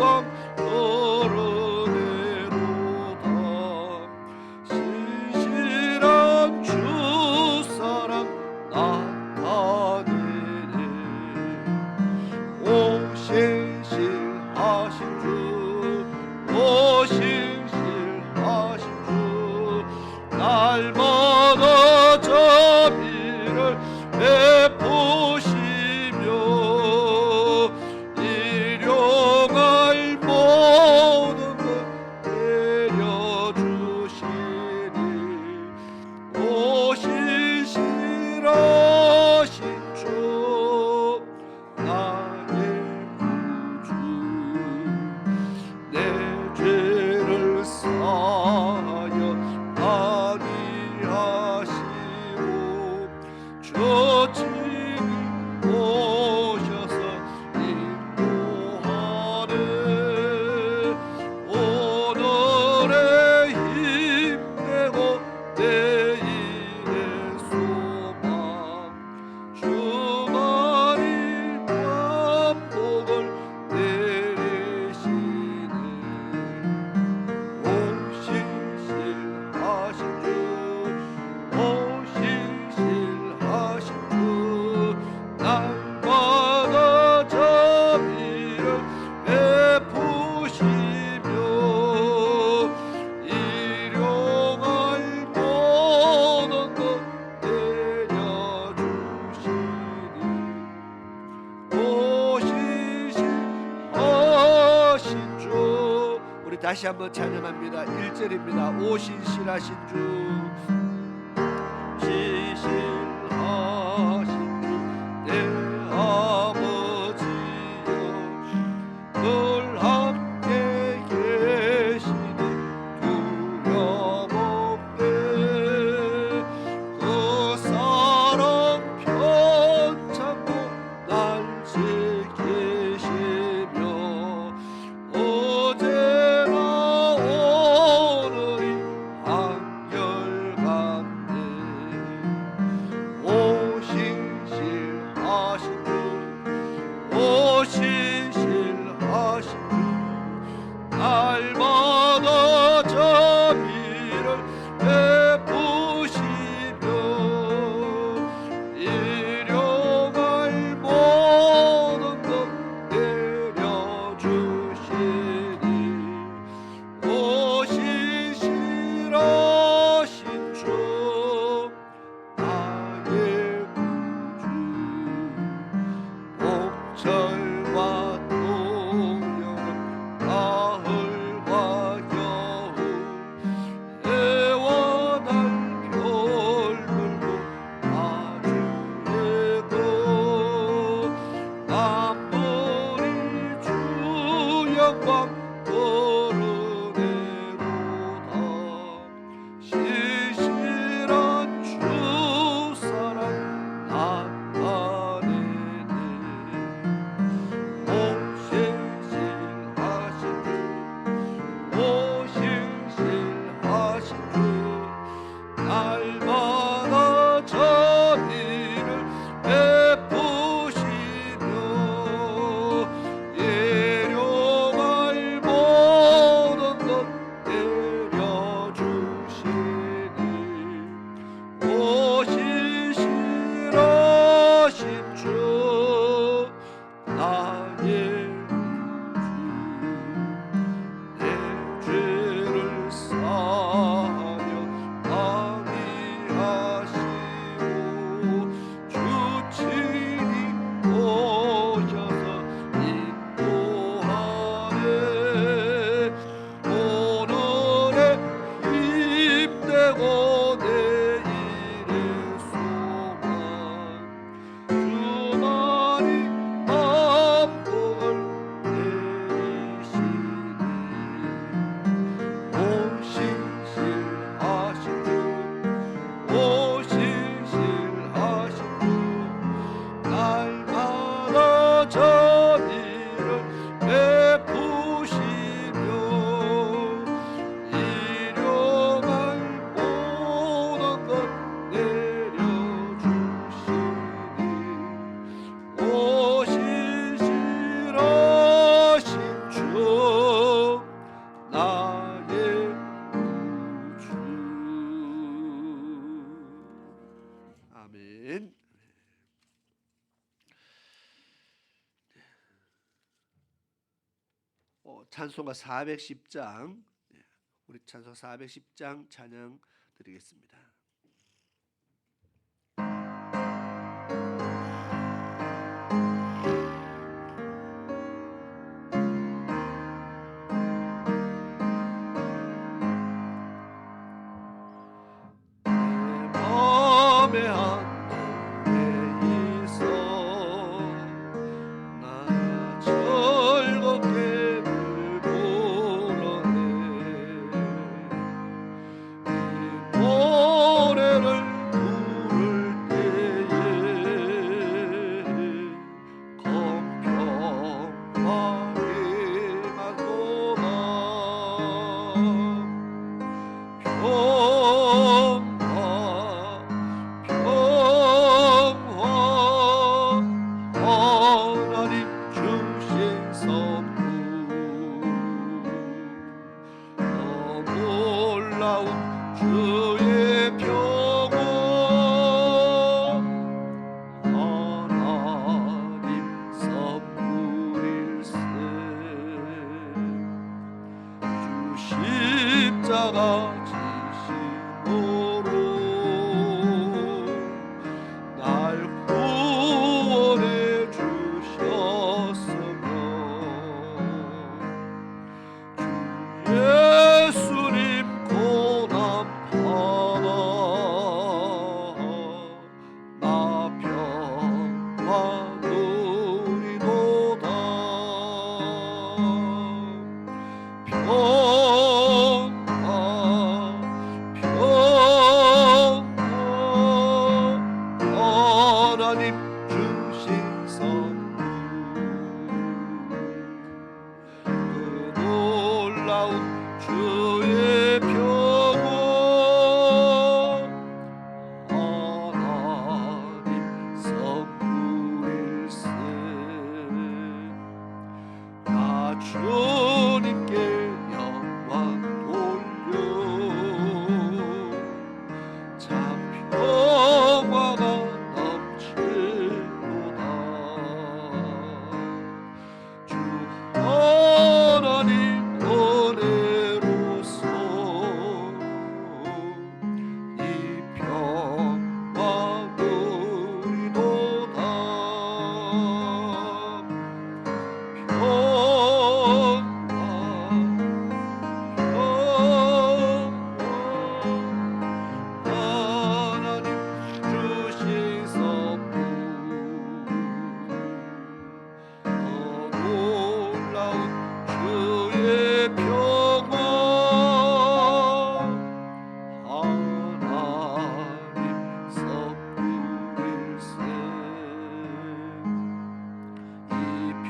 영광 드러내로다. 신실한 주 사랑 나타내네. 오 신실하신 주, 오 신실하신 주, 날마다 자비를 베푸시며 일용할 모든 것 내려주시니. 오 신실하신 주, 나의 구주, 내 죄를 사하여 아니하시고 저 친히 오셔서 인도하네. 오늘의 힘내고 내일의 소망, 주만이 반복을 내리시네. 오 신실하신 주, 오 신실하신 주, 날마다 자비를 베푸시며 일용할 모든 것 내려주시니. 오 신실하신 주. 우리 다시 한번 찬양합니다. 1절입니다. 오 신실하신 주, 신실하신 주, 내 아버지여, 늘 함께 계시니 두려움 없네. 그 사랑 편찮고 날 지키시며 어제나 오늘이 한결같네. 찬송가 410장, 우리 찬송 410장 찬양 드리겠습니다. 내 맘에 십자가 지심으로 날 구원해 주셨으며 주 예수님 고난 받아 나 평화 누리도다. 하나님 주신 선물 그 놀라운 주의 평화 하나님 선물일세. 나 주님께 영광 돌려 참 평화가 넘치도다. 주 하나님 은혜로서 이 평화 누리도다.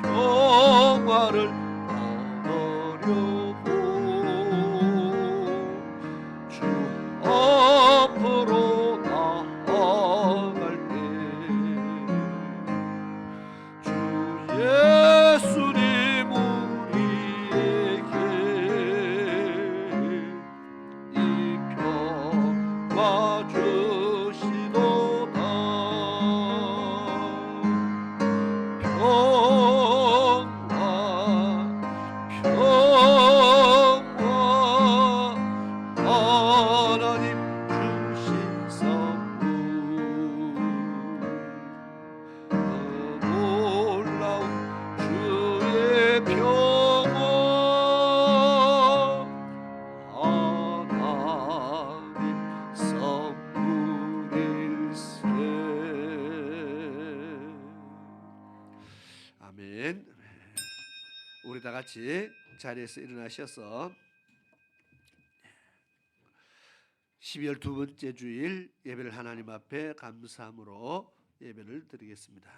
평화를 얻으려고 주 앞으로 나아갈 때 주 예수님 우리에게 이 평화 주시도다. 하나님 주신 선물 그 놀라운 주의 평화 하나님 선물일세. 아멘. 우리 다 같이 자리에서 일어나셔서 12월 두 번째 주일 예배를 하나님 앞에 감사함으로 예배를 드리겠습니다.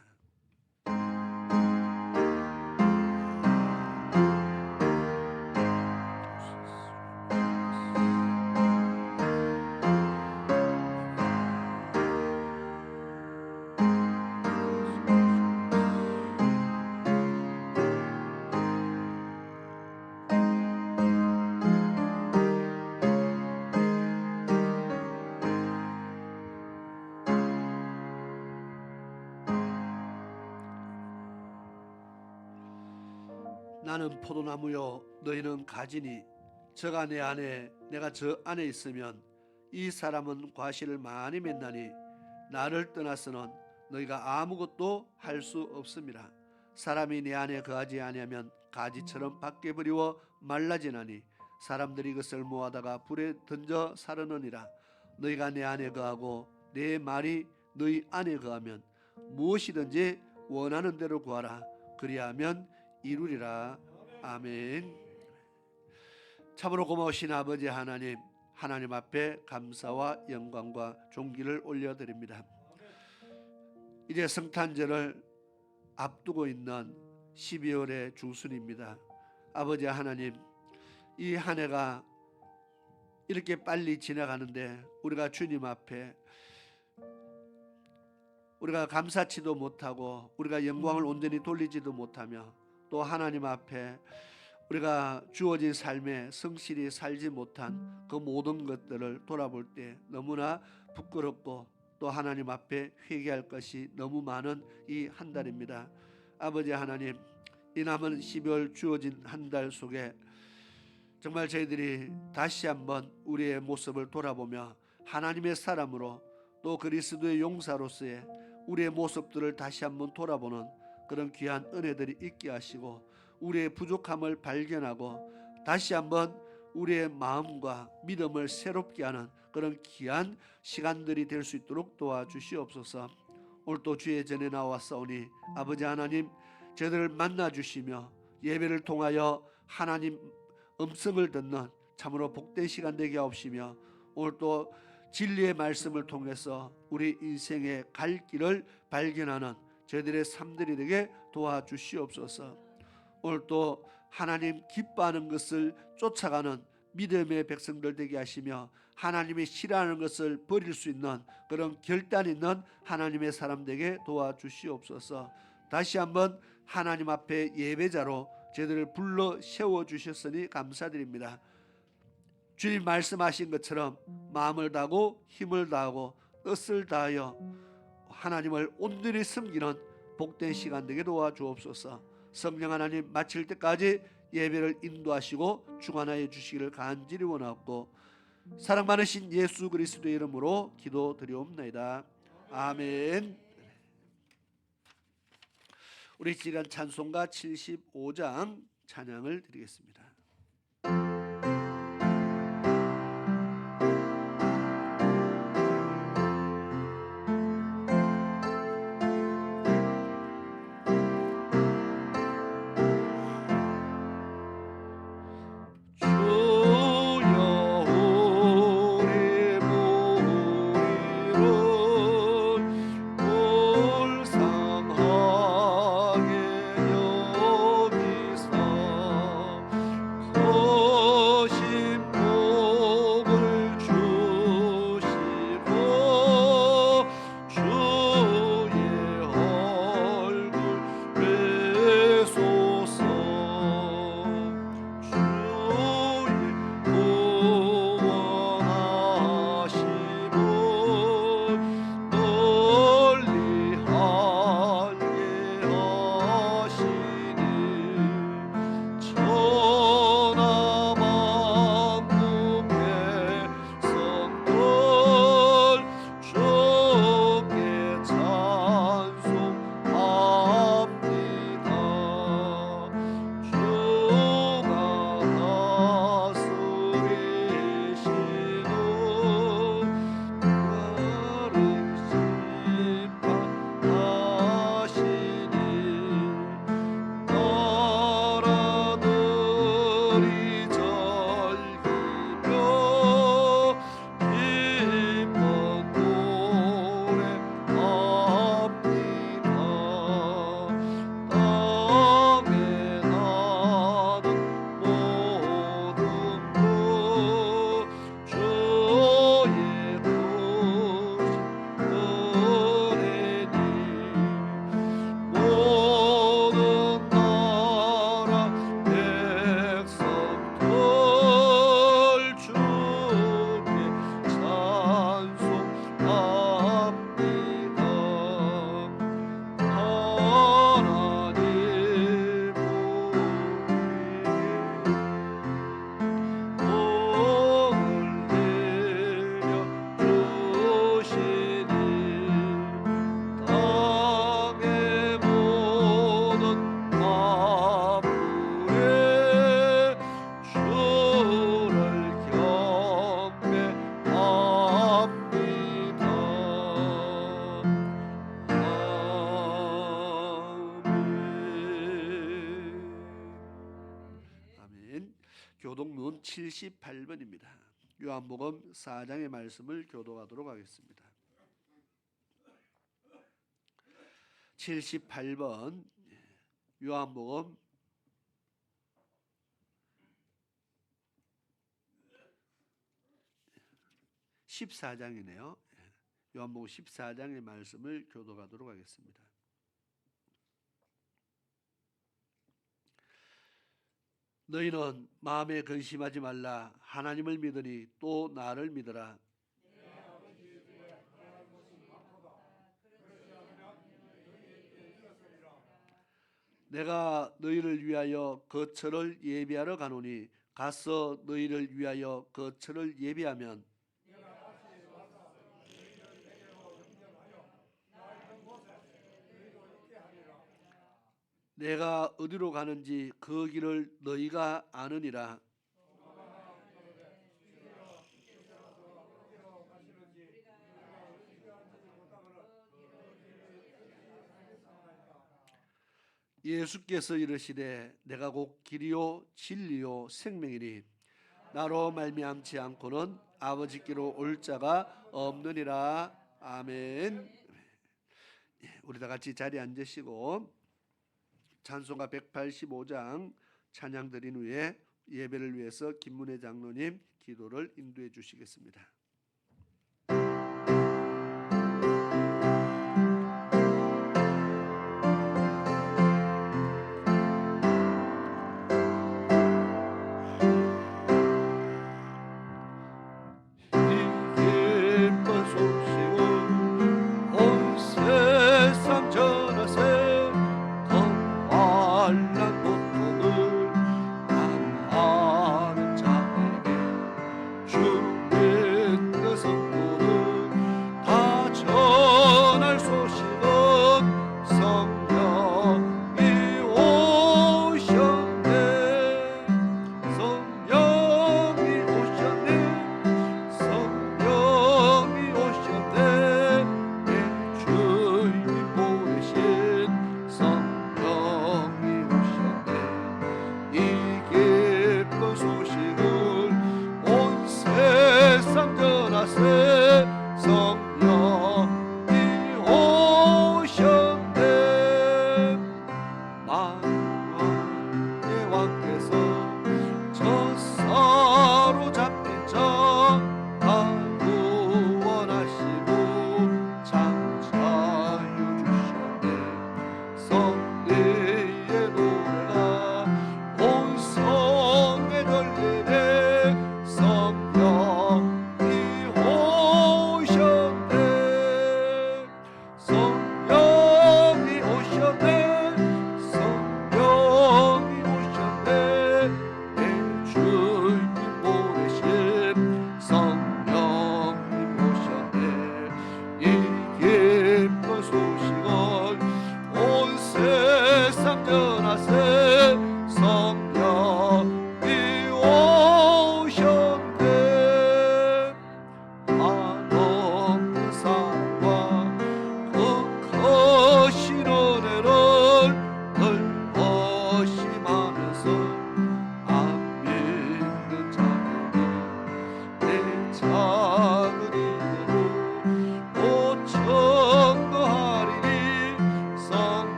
나는 포도나무요 너희는 가지니 저가 내 안에 내가 저 안에 있으면 이 사람은 과실을 많이 맺나니 나를 떠나서는 너희가 아무것도 할 수 없음이라. 사람이 내 안에 거하지 아니하면 가지처럼 밖에 버리워 말라지나니 사람들이 이것을 모아다가 불에 던져 사르느니라. 너희가 내 안에 거하고 내 말이 너희 안에 거하면 무엇이든지 원하는 대로 구하라. 그리하면 이루리라. 아멘. 참으로 고마우신 아버지 하나님, 하나님 앞에 감사와 영광과 존귀를 올려드립니다. 이제 성탄절을 앞두고 있는 12월의 중순입니다. 아버지 하나님, 이 한 해가 이렇게 빨리 지나가는데 우리가 주님 앞에 우리가 감사치도 못하고 우리가 영광을 온전히 돌리지도 못하며 또 하나님 앞에 우리가 주어진 삶에 성실히 살지 못한 그 모든 것들을 돌아볼 때 너무나 부끄럽고 또 하나님 앞에 회개할 것이 너무 많은 이 한 달입니다. 아버지 하나님, 이 남은 12월 주어진 한 달 속에 정말 저희들이 다시 한번 우리의 모습을 돌아보며 하나님의 사람으로 또 그리스도의 용사로서의 우리의 모습들을 다시 한번 돌아보는 그런 귀한 은혜들이 있게 하시고 우리의 부족함을 발견하고 다시 한번 우리의 마음과 믿음을 새롭게 하는 그런 귀한 시간들이 될 수 있도록 도와주시옵소서. 오늘 또 주의 전에 나왔사오니 아버지 하나님, 저희들을 만나주시며 예배를 통하여 하나님 음성을 듣는 참으로 복된 시간 되게 하옵시며 오늘 또 진리의 말씀을 통해서 우리 인생의 갈 길을 발견하는 저희들의 삶들이 되게 도와주시옵소서. 오늘 또 하나님 기뻐하는 것을 쫓아가는 믿음의 백성들 되게 하시며 하나님이 싫어하는 것을 버릴 수 있는 그런 결단 있는 하나님의 사람 되게 도와주시옵소서. 다시 한번 하나님 앞에 예배자로 저희들을 불러 세워주셨으니 감사드립니다. 주님 말씀하신 것처럼 마음을 다하고 힘을 다하고 뜻을 다하여 하나님을 온전히 섬기는 복된 시간 되게 도와주옵소서. 성령 하나님, 마칠 때까지 예배를 인도하시고 주관하여 주시기를 간절히 원하옵고 사랑 많으신 예수 그리스도의 이름으로 기도드리옵나이다. 아멘. 우리 시간 찬송가 75장 찬양을 드리겠습니다. 교독문 78번입니다. 요한복음 4장의 말씀을 교독하도록 하겠습니다. 78번 요한복음 14장이네요. 요한복음 14장의 말씀을 교독하도록 하겠습니다. 너희는 마음에 근심하지 말라. 하나님을 믿으니 또 나를 믿으라. 내가 너희를 위하여 거처를 예비하러 가노니 가서 너희를 위하여 거처를 예비하면 내가 어디로 가는지 그 길을 너희가 아느니라. 예수께서 이르시되 내가 곧 길이요 진리요 생명이니 나로 말미암지 않고는 아버지께로 올 자가 없느니라. 아멘. 우리 다 같이 자리에 앉으시고 찬송가 185장 찬양 드린 후에 예배를 위해서 김문혜 장로님 기도를 인도해 주시겠습니다.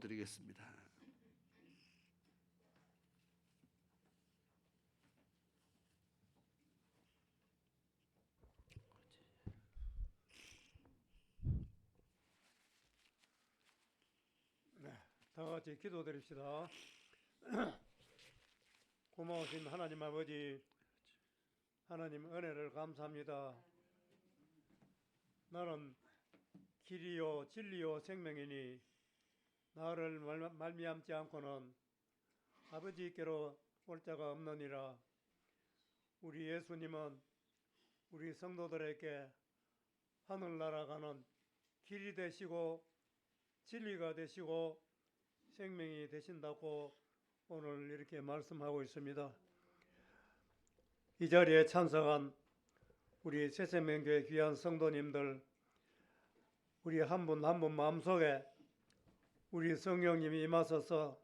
기도드리겠습니다. 다 같이 기도드립시다. 고마우신 하나님 아버지, 하나님 은혜를 감사합니다. 나는 길이요 진리요 생명이니 나를 말미암지 않고는 아버지께로 올 자가 없느니라. 우리 예수님은 우리 성도들에게 하늘나라 가는 길이 되시고 진리가 되시고 생명이 되신다고 오늘 이렇게 말씀하고 있습니다. 이 자리에 참석한 우리 새생명교회 귀한 성도님들, 우리 한 분 한 분 마음속에 우리 성령님이 임하셔서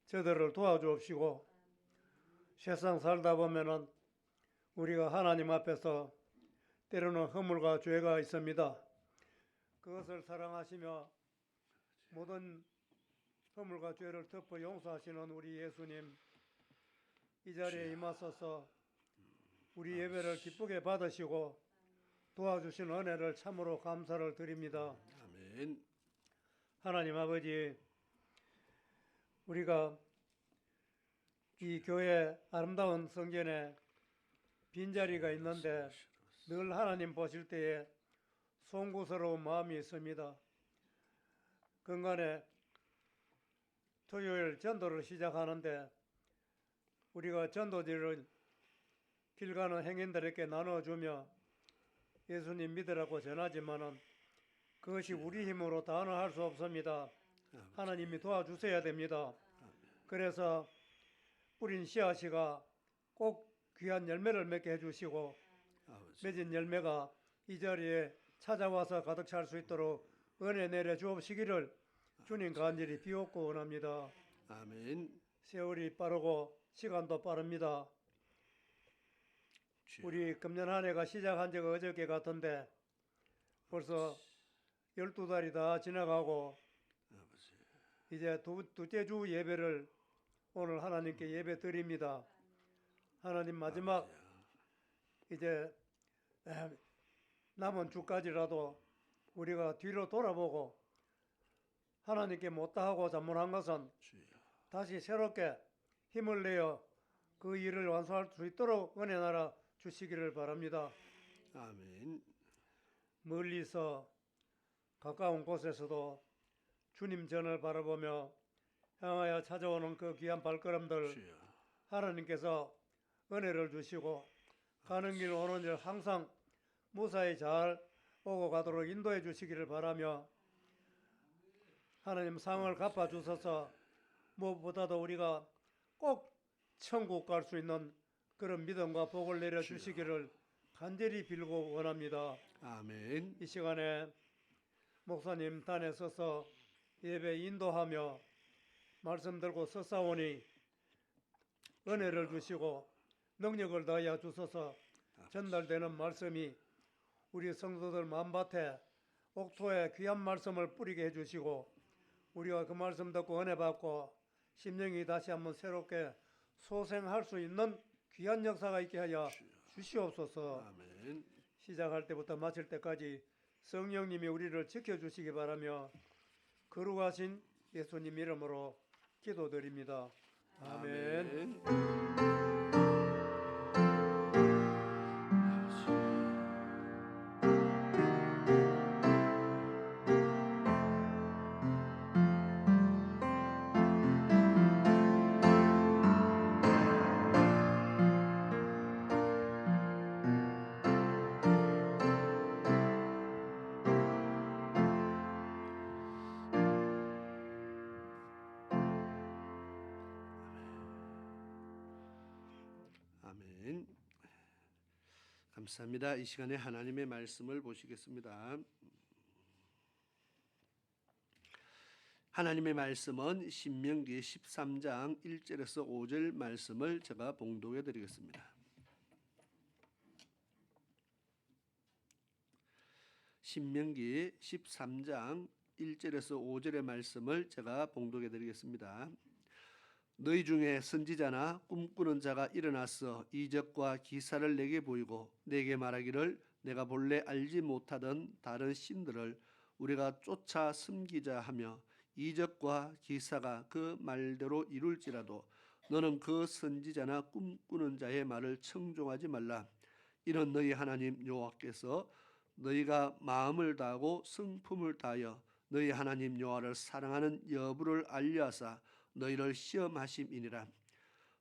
저들을 도와주옵시고, 세상 살다 보면은 우리가 하나님 앞에서 때로는 허물과 죄가 있습니다. 그것을 사랑하시며 모든 허물과 죄를 덮어 용서하시는 우리 예수님, 이 자리에 임하셔서 우리 예배를 기쁘게 받으시고 도와주신 은혜를 참으로 감사를 드립니다. 아멘. 하나님 아버지, 우리가 이 교회 아름다운 성전에 빈자리가 있는데 늘 하나님 보실 때에 송구스러운 마음이 있습니다. 근간에 토요일 전도를 시작하는데 우리가 전도지를 길 가는 행인들에게 나눠주며 예수님 믿으라고 전하지만은 그것이 우리 힘으로 다는 할 수 없습니다. 하나님이 도와주셔야 됩니다. 그래서 뿌린 씨앗이가 꼭 귀한 열매를 맺게 해주시고 맺은 열매가 이 자리에 찾아와서 가득 찰 수 있도록 은혜 내려 주옵시기를 주님 간절히 비옵고 원합니다. 아멘. 세월이 빠르고 시간도 빠릅니다. 우리 금년 한 해가 시작한 지가 어저께 같은데 벌써 12달이 다 지나가고 이제 둘째 주 예배를 오늘 하나님께 예배 드립니다. 하나님 마지막 이제 남은 주까지라도 우리가 뒤로 돌아보고 하나님께 못다하고 자문한 것은 다시 새롭게 힘을 내어 그 일을 완수할 수 있도록 은혜 나라 주시기를 바랍니다. 아멘. 멀리서 가까운 곳에서도 주님 전을 바라보며 향하여 찾아오는 그 귀한 발걸음들 하나님께서 은혜를 주시고 가는 길 오는 길 항상 무사히 잘 오고 가도록 인도해 주시기를 바라며 하나님 상을 갚아주셔서 무엇보다도 우리가 꼭 천국 갈 수 있는 그런 믿음과 복을 내려주시기를 간절히 빌고 원합니다. 아멘. 이 시간에 목사님 단에 서서 예배 인도하며 말씀 들고 서사오니 은혜를 주시고 능력을 더하여 주셔서 전달되는 말씀이 우리 성도들 마음밭에 옥토에 귀한 말씀을 뿌리게 해주시고 우리가 그 말씀 듣고 은혜 받고 심령이 다시 한번 새롭게 소생할 수 있는 귀한 역사가 있게 하여 주시옵소서. 아멘. 시작할 때부터 마칠 때까지 성령님이 우리를 지켜주시기 바라며 거룩하신 예수님 이름으로 기도드립니다. 아멘. 아멘. 감사합니다. 이 시간에 하나님의 말씀을 보시겠습니다. 하나님의 말씀은 신명기 13장 1절에서 5절 말씀을 제가 봉독해 드리겠습니다. 신명기 13장 1절에서 5절의 말씀을 제가 봉독해 드리겠습니다. 너희 중에 선지자나 꿈꾸는 자가 일어나서 이적과 기사를 내게 보이고 내게 말하기를 내가 본래 알지 못하던 다른 신들을 우리가 쫓아 섬기자 하며 이적과 기사가 그 말대로 이룰지라도 너는 그 선지자나 꿈꾸는 자의 말을 청종하지 말라. 이는 너희 하나님 여호와께서 너희가 마음을 다하고 성품을 다하여 너희 하나님 여호와를 사랑하는 여부를 알려하사 너희를 시험하심이니라.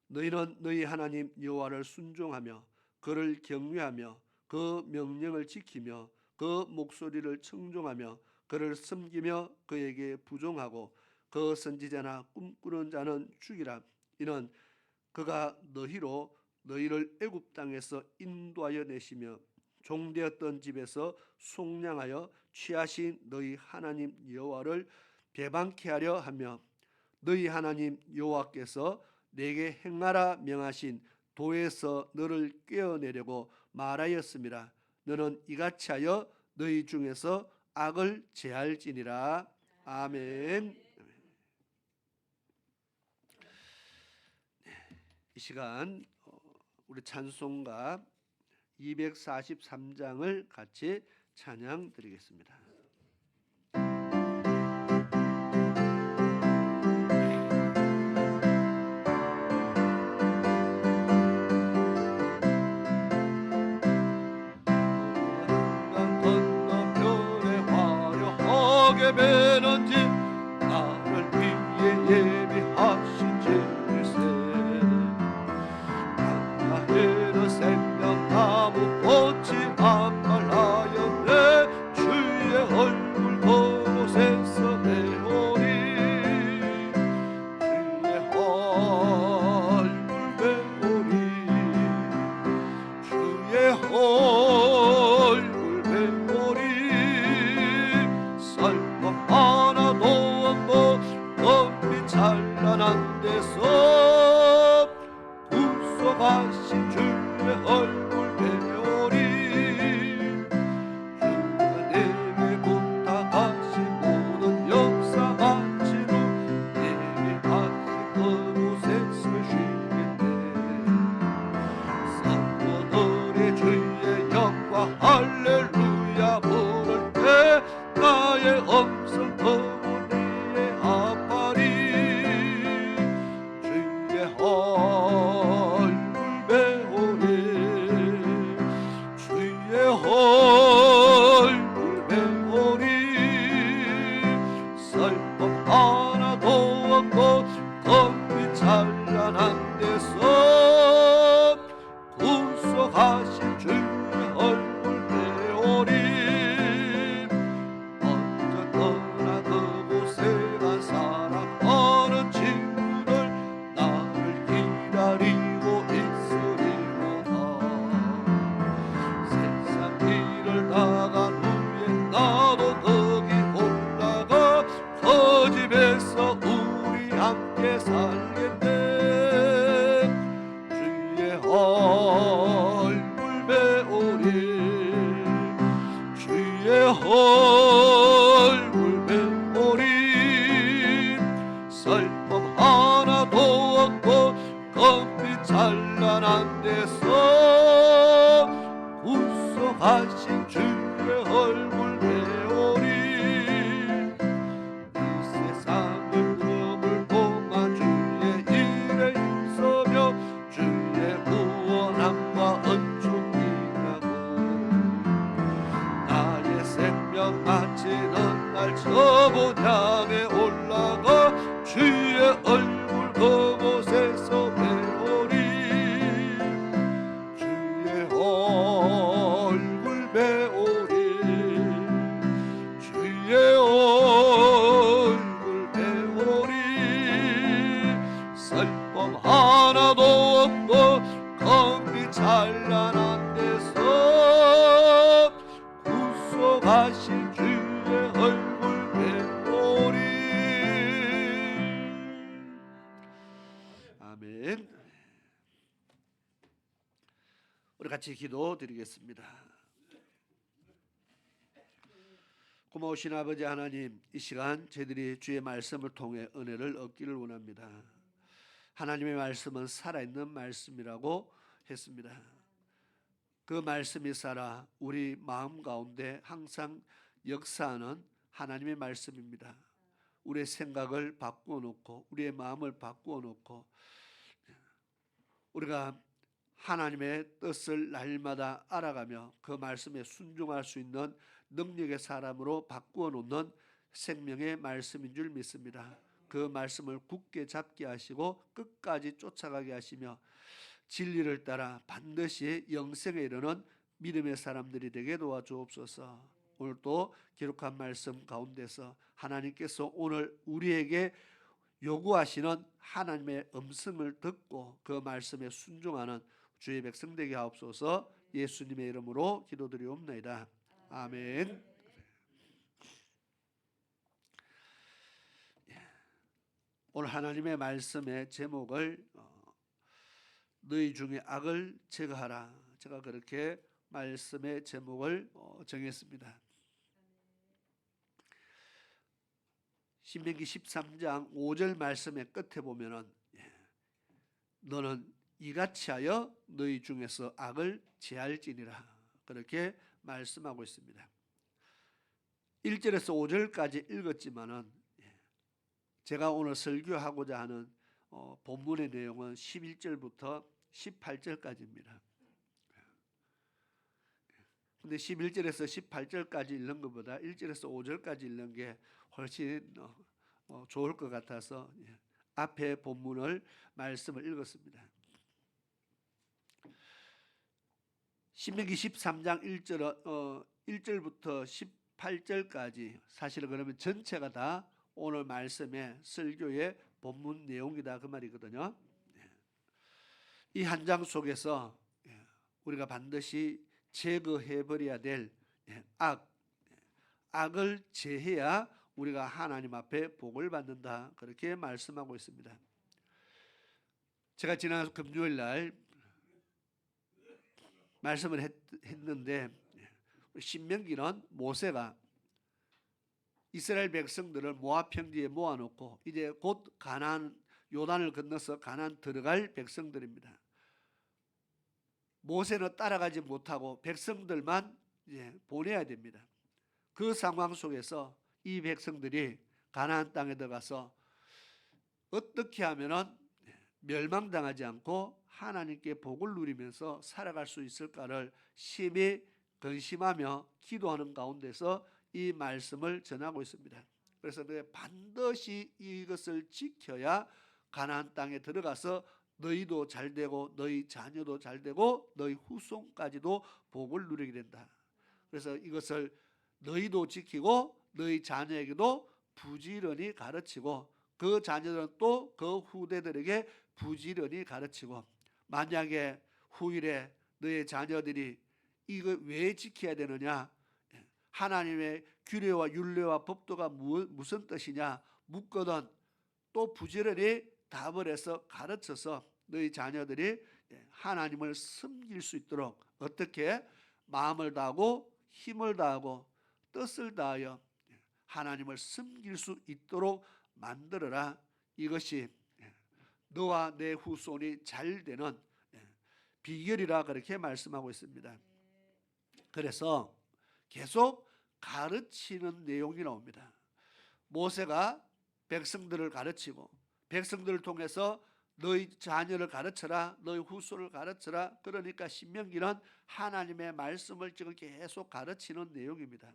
너희는 너희 하나님 여호와를 순종하며 그를 경외하며 그 명령을 지키며 그 목소리를 청종하며 그를 섬기며 그에게 부종하고 그 선지자나 꿈꾸는 자는 죽이라. 이는 그가 너희로 너희를 애굽 땅에서 인도하여 내시며 종되었던 집에서 속량하여 취하신 너희 하나님 여호와를 배반케 하려 하며 너희 하나님 여호와께서 내게 행하라 명하신 도에서 너를 꿰어내려고 말하였음이라. 너는 이같이 하여 너희 중에서 악을 제할지니라. 아멘. 이 시간 우리 찬송가 243장을 같이 찬양 드리겠습니다. 건너편에 화려하게 배는 집 나를 위해 예비하신 질세 한가해는 생명나무 꽃이 안말하였네 주의 얼굴 그곳에서 배우리 주의 얼굴 배우리 주의 얼굴 배우리 설법 하나도 없고 검이 찬란한 데서 구속하신 주의 얼굴 배우리 주가 내게 부탁하신 모든 역사 마치고 예비하신 그곳에서 쉬겠네 성도들이 주의 영광 할렐루야 부를 때 나의 음성 그분의 아파리 주의 얼굴 배우리 주의 얼굴 배우리 설법 하나도 없고 검이 찬란한 데서 구속하신 주의 얼굴 배우리 먼저 떠나 그곳에 간 사랑하는 친구들 나를 기다리고 있으리로다 세상 길을 나간 후에 나도 거기 올라가 그 집에서 우리 함께 살겠네 주의 얼굴 배우리 주의 얼굴 배우리 설법 하나도 없고 검이 찬란한 데서 구속하신 주의 얼굴 배우리 이 세상을 허물고만 주의 일에 힘써며 주의 구원함과 은총이라고 나의 생명 마치는 날 저분 향해 올라가 주의 얼굴 그곳에서 배우리 주의 얼굴 배우리 주의 얼굴 배우리 설법 하나도 없고 검이 찬란한 데서 구속하신 주의 얼굴 배우리 아멘. 우리 같이 기도 드리겠습니다. 고마우신 아버지 하나님, 이 시간 저희들이 주의 말씀을 통해 은혜를 얻기를 원합니다. 하나님의 말씀은 살아있는 말씀이라고 했습니다. 그 말씀이 살아 우리 마음 가운데 항상 역사하는 하나님의 말씀입니다. 우리의 생각을 바꾸어 놓고 우리의 마음을 바꾸어 놓고 우리가 하나님의 뜻을 날마다 알아가며 그 말씀에 순종할 수 있는 능력의 사람으로 바꾸어 놓는 생명의 말씀인 줄 믿습니다. 그 말씀을 굳게 잡게 하시고 끝까지 쫓아가게 하시며 진리를 따라 반드시 영생에 이르는 믿음의 사람들이 되게 도와주옵소서. 오늘 또 기록한 말씀 가운데서 하나님께서 오늘 우리에게 요구하시는 하나님의 음성을 듣고 그 말씀에 순종하는 주의 백성 되게 하옵소서. 예수님의 이름으로 기도드리옵나이다. 아멘. 오늘 하나님의 말씀의 제목을 너희 중에 악을 제거하라. 제가 그렇게 말씀의 제목을 정했습니다. 신명기 13장 5절 말씀의 끝에 보면은 너는 이같이 하여 너희 중에서 악을 제할지니라 그렇게 말씀하고 있습니다. 1절에서 5절까지 읽었지만은 제가 오늘 설교하고자 하는 본문의 내용은 11절부터 18절까지입니다. 근데 11절에서 18절까지 읽는 것보다 1절에서 5절까지 읽는 게 훨씬 좋을 것 같아서 앞에 본문을 말씀을 읽었습니다. 신명기 13장 1절부터 18절까지 사실은 그러면 전체가 다 오늘 말씀의 설교의 본문 내용이다 그 말이거든요. 이 한 장 속에서 우리가 반드시 제거해버려야 될 악을 제해야 우리가 하나님 앞에 복을 받는다 그렇게 말씀하고 있습니다. 제가 지난 금요일 날 말씀을 했는데 신명기는 모세가 이스라엘 백성들을 모압 평지에 모아놓고 이제 곧 가나안 요단을 건너서 가나안 들어갈 백성들입니다. 모세는 따라가지 못하고 백성들만 이제 보내야 됩니다. 그 상황 속에서 이 백성들이 가나안 땅에 들어가서 어떻게 하면은 멸망당하지 않고 하나님께 복을 누리면서 살아갈 수 있을까를 심히 근심하며 기도하는 가운데서 이 말씀을 전하고 있습니다. 그래서 반드시 이것을 지켜야 가나안 땅에 들어가서 너희도 잘 되고 너희 자녀도 잘 되고 너희 후손까지도 복을 누리게 된다. 그래서 이것을 너희도 지키고 너희 자녀에게도 부지런히 가르치고 그 자녀들은 또 그 후대들에게 부지런히 가르치고 만약에 후일에 너의 자녀들이 이거 왜 지켜야 되느냐 하나님의 규례와 율례와 법도가 무슨 뜻이냐 묻거든 또 부지런히 답을 해서 가르쳐서 너희 자녀들이 하나님을 섬길 수 있도록 어떻게 마음을 다하고 힘을 다하고 뜻을 다하여 하나님을 섬길 수 있도록 만들어라. 이것이 너와 내 후손이 잘 되는 비결이라 그렇게 말씀하고 있습니다. 그래서 계속 가르치는 내용이 나옵니다. 모세가 백성들을 가르치고 백성들을 통해서 너희 자녀를 가르쳐라 너희 후손을 가르쳐라. 그러니까 신명기는 하나님의 말씀을 지금 계속 가르치는 내용입니다.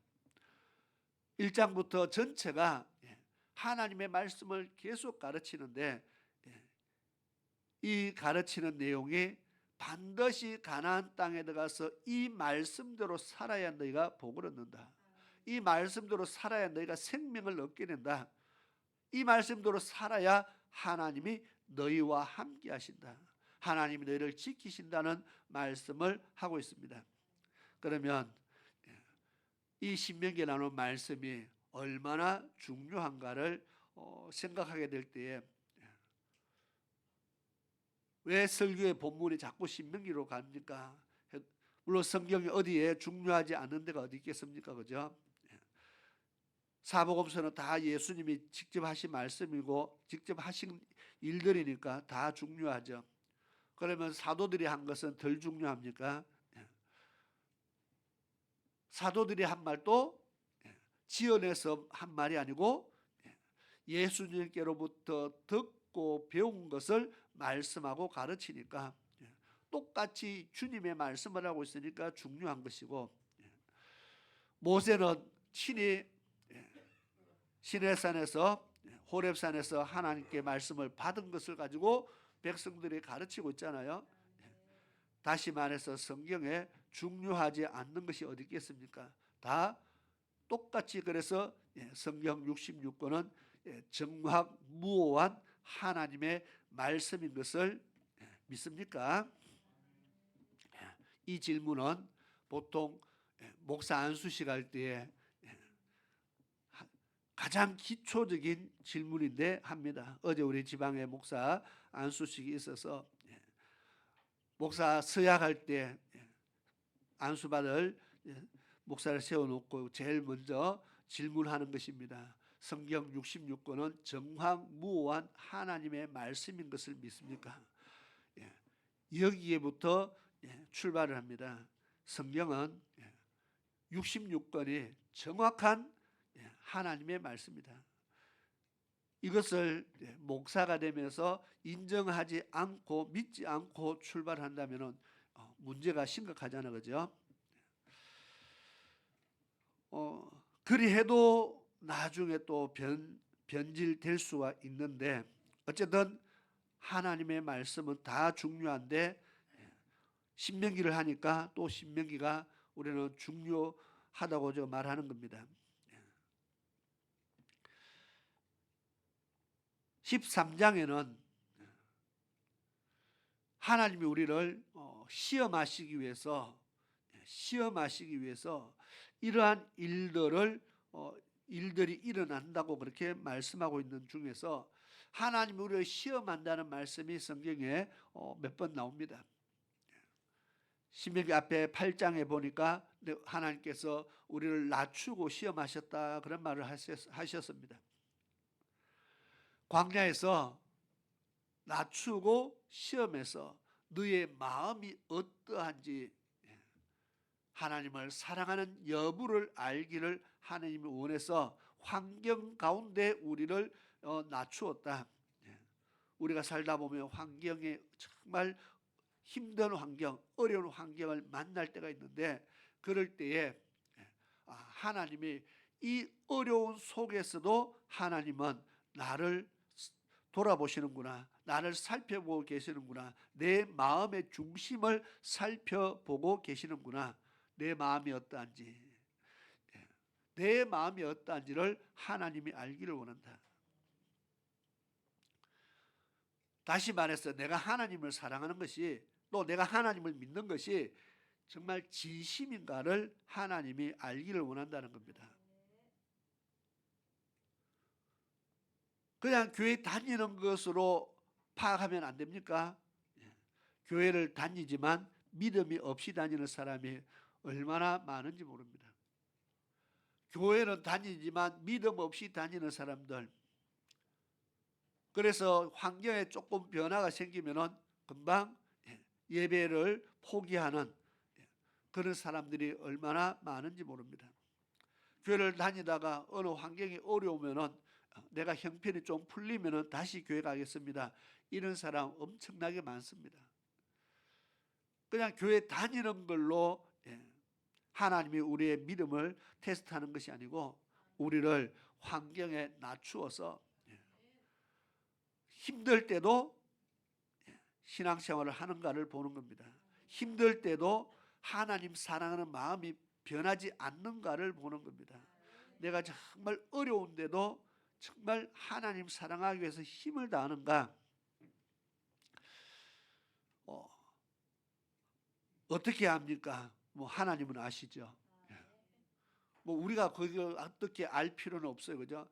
1장부터 전체가 하나님의 말씀을 계속 가르치는데 이 가르치는 내용이 반드시 가나안 땅에 들어가서 이 말씀대로 살아야 너희가 복을 얻는다. 이 말씀대로 살아야 너희가 생명을 얻게 된다. 이 말씀대로 살아야 하나님이 너희와 함께 하신다. 하나님이 너희를 지키신다는 말씀을 하고 있습니다. 그러면 이 신명기에 나오는 말씀이 얼마나 중요한가를 생각하게 될 때에 왜 설교의 본문이 자꾸 신명기로 갑니까? 물론 성경이 어디에 중요하지 않은 데가 어디 있겠습니까? 그죠? 사복음서는 다 예수님이 직접 하신 말씀이고 직접 하신 일들이니까 다 중요하죠. 그러면 사도들이 한 것은 덜 중요합니까? 사도들이 한 말도 지어내서 한 말이 아니고 예수님께로부터 듣고 배운 것을 말씀하고 가르치니까 똑같이 주님의 말씀을 하고 있으니까 중요한 것이고 모세는 친히 시내산에서 호렙산에서 하나님께 말씀을 받은 것을 가지고 백성들이 가르치고 있잖아요. 다시 말해서 성경에 중요하지 않는 것이 어디 있겠습니까? 다 똑같이. 그래서 성경 66권은 정확무오한 하나님의 말씀인 것을 믿습니까? 이 질문은 보통 목사 안수식 할 때에 가장 기초적인 질문인데 합니다. 어제 우리 지방에 목사 안수식이 있어서 목사 서약할 때 안수받을 목사를 세워놓고 제일 먼저 질문하는 것입니다. 성경 66권은 정확무오한 하나님의 말씀인 것을 믿습니까? 여기에부터 출발을 합니다. 성경은 66권이 정확한 하나님의 말씀이다. 이것을 목사가 되면서 인정하지 않고 믿지 않고 출발한다면 문제가 심각하잖아요. 그죠? 그리해도 나중에 또 변질될 수가 있는데 어쨌든 하나님의 말씀은 다 중요한데 신명기를 하니까 또 신명기가 우리는 중요하다고 말하는 겁니다. 13장에는 하나님이 우리를 시험하시기 위해서 이러한 일들이 일어난다고 그렇게 말씀하고 있는 중에서 하나님이 우리를 시험한다는 말씀이 성경에 몇 번 나옵니다. 신명기 앞에 8장에 보니까 하나님께서 우리를 낮추고 시험하셨다 그런 말을 하셨습니다. 광야에서 낮추고 시험해서 너의 마음이 어떠한지 하나님을 사랑하는 여부를 알기를 하나님이 원해서 환경 가운데 우리를 낮추었다. 우리가 살다 보면 환경에 정말 힘든 환경, 어려운 환경을 만날 때가 있는데 그럴 때에 하나님이 이 어려운 속에서도 하나님은 나를 돌아보시는구나, 나를 살펴보고 계시는구나, 내 마음의 중심을 살펴보고 계시는구나, 내 마음이 어떠한지, 내 마음이 어떠한지를 하나님이 알기를 원한다. 다시 말해서 내가 하나님을 사랑하는 것이, 또 내가 하나님을 믿는 것이 정말 진심인가를 하나님이 알기를 원한다는 겁니다. 그냥 교회 다니는 것으로 파악하면 안 됩니까? 교회를 다니지만 믿음이 없이 다니는 사람이 얼마나 많은지 모릅니다. 교회는 다니지만 믿음 없이 다니는 사람들, 그래서 환경에 조금 변화가 생기면은 금방 예배를 포기하는 그런 사람들이 얼마나 많은지 모릅니다. 교회를 다니다가 어느 환경이 어려우면은 내가 형편이 좀 풀리면은 다시 교회 가겠습니다. 이런 사람 엄청나게 많습니다. 그냥 교회 다니는 걸로 하나님이 우리의 믿음을 테스트하는 것이 아니고 우리를 환경에 낮추어서 힘들 때도 신앙생활을 하는가를 보는 겁니다. 힘들 때도 하나님 사랑하는 마음이 변하지 않는가를 보는 겁니다. 내가 정말 어려운데도 정말 하나님 사랑하기 위해서 힘을 다하는가? 어떻게 합니까? 하나님은 아시죠. 우리가 그걸 어떻게 알 필요는 없어요, 그죠?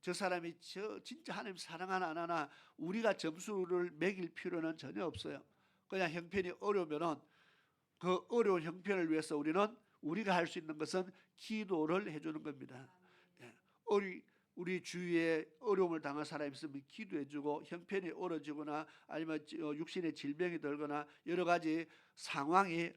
저 사람이 진짜 하나님 사랑하나 안 하나 우리가 점수를 매길 필요는 전혀 없어요. 그냥 형편이 어려우면은 그 어려운 형편을 위해서 우리가 할 수 있는 것은 기도를 해주는 겁니다. 우리 주위에 어려움을 당한 사람이 있으면 기도해주고, 형편이 어려지거나 아니면 육신의 질병이 들거나 여러 가지 상황이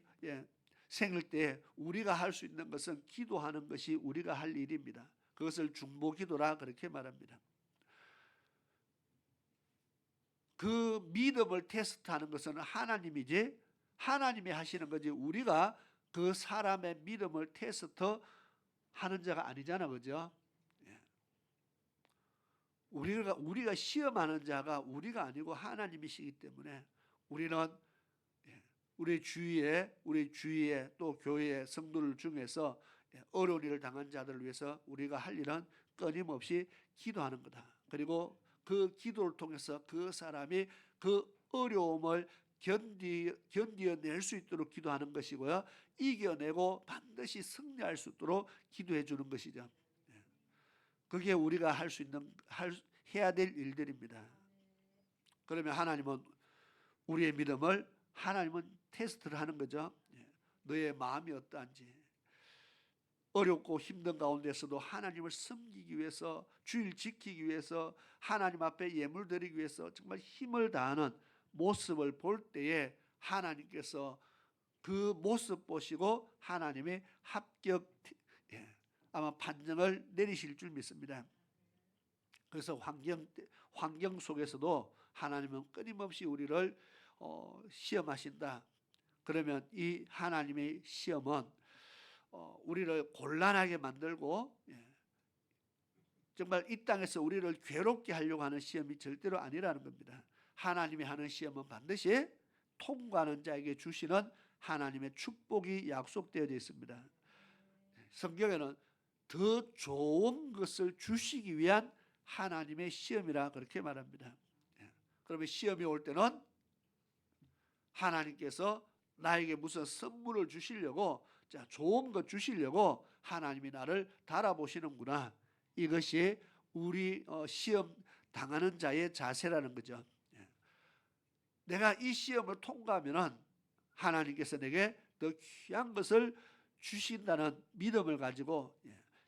생길 때 우리가 할 수 있는 것은 기도하는 것이 우리가 할 일입니다. 그것을 중보기도라 그렇게 말합니다. 그 믿음을 테스트하는 것은 하나님이지 하나님이 하시는 거지 우리가 그 사람의 믿음을 테스트하는 자가 아니잖아, 그죠? 우리가 시험하는 자가 우리가 아니고 하나님이시기 때문에 우리는 우리 주위에 또 교회의 성도들 중에서 어려운 일을 당한 자들을 위해서 우리가 할 일은 끊임없이 기도하는 거다. 그리고 그 기도를 통해서 그 사람이 그 어려움을 견디어낼 수 있도록 기도하는 것이고요. 이겨내고 반드시 승리할 수 있도록 기도해 주는 것이죠. 그게 우리가 할 수 있는 해야 될 일들입니다. 그러면 하나님은 우리의 믿음을 테스트를 하는 거죠. 너의 마음이 어떠한지. 어렵고 힘든 가운데서도 하나님을 섬기기 위해서, 주일 지키기 위해서, 하나님 앞에 예물 드리기 위해서 정말 힘을 다하는 모습을 볼 때에 하나님께서 그 모습 보시고 하나님의 아마 판정을 내리실 줄 믿습니다. 그래서 환경 속에서도 하나님은 끊임없이 우리를 시험하신다. 그러면 이 하나님의 시험은 우리를 곤란하게 만들고 정말 이 땅에서 우리를 괴롭게 하려고 하는 시험이 절대로 아니라는 겁니다. 하나님이 하는 시험은 반드시 통과하는 자에게 주시는 하나님의 축복이 약속되어져 있습니다. 성경에는 더 좋은 것을 주시기 위한 하나님의 시험이라 그렇게 말합니다. 그러면 시험이 올 때는 하나님께서 나에게 무슨 선물을 주시려고, 좋은 것 주시려고 하나님이 나를 달아보시는구나. 이것이 우리 시험 당하는 자의 자세라는 거죠. 내가 이 시험을 통과하면은 하나님께서 내게 더 귀한 것을 주신다는 믿음을 가지고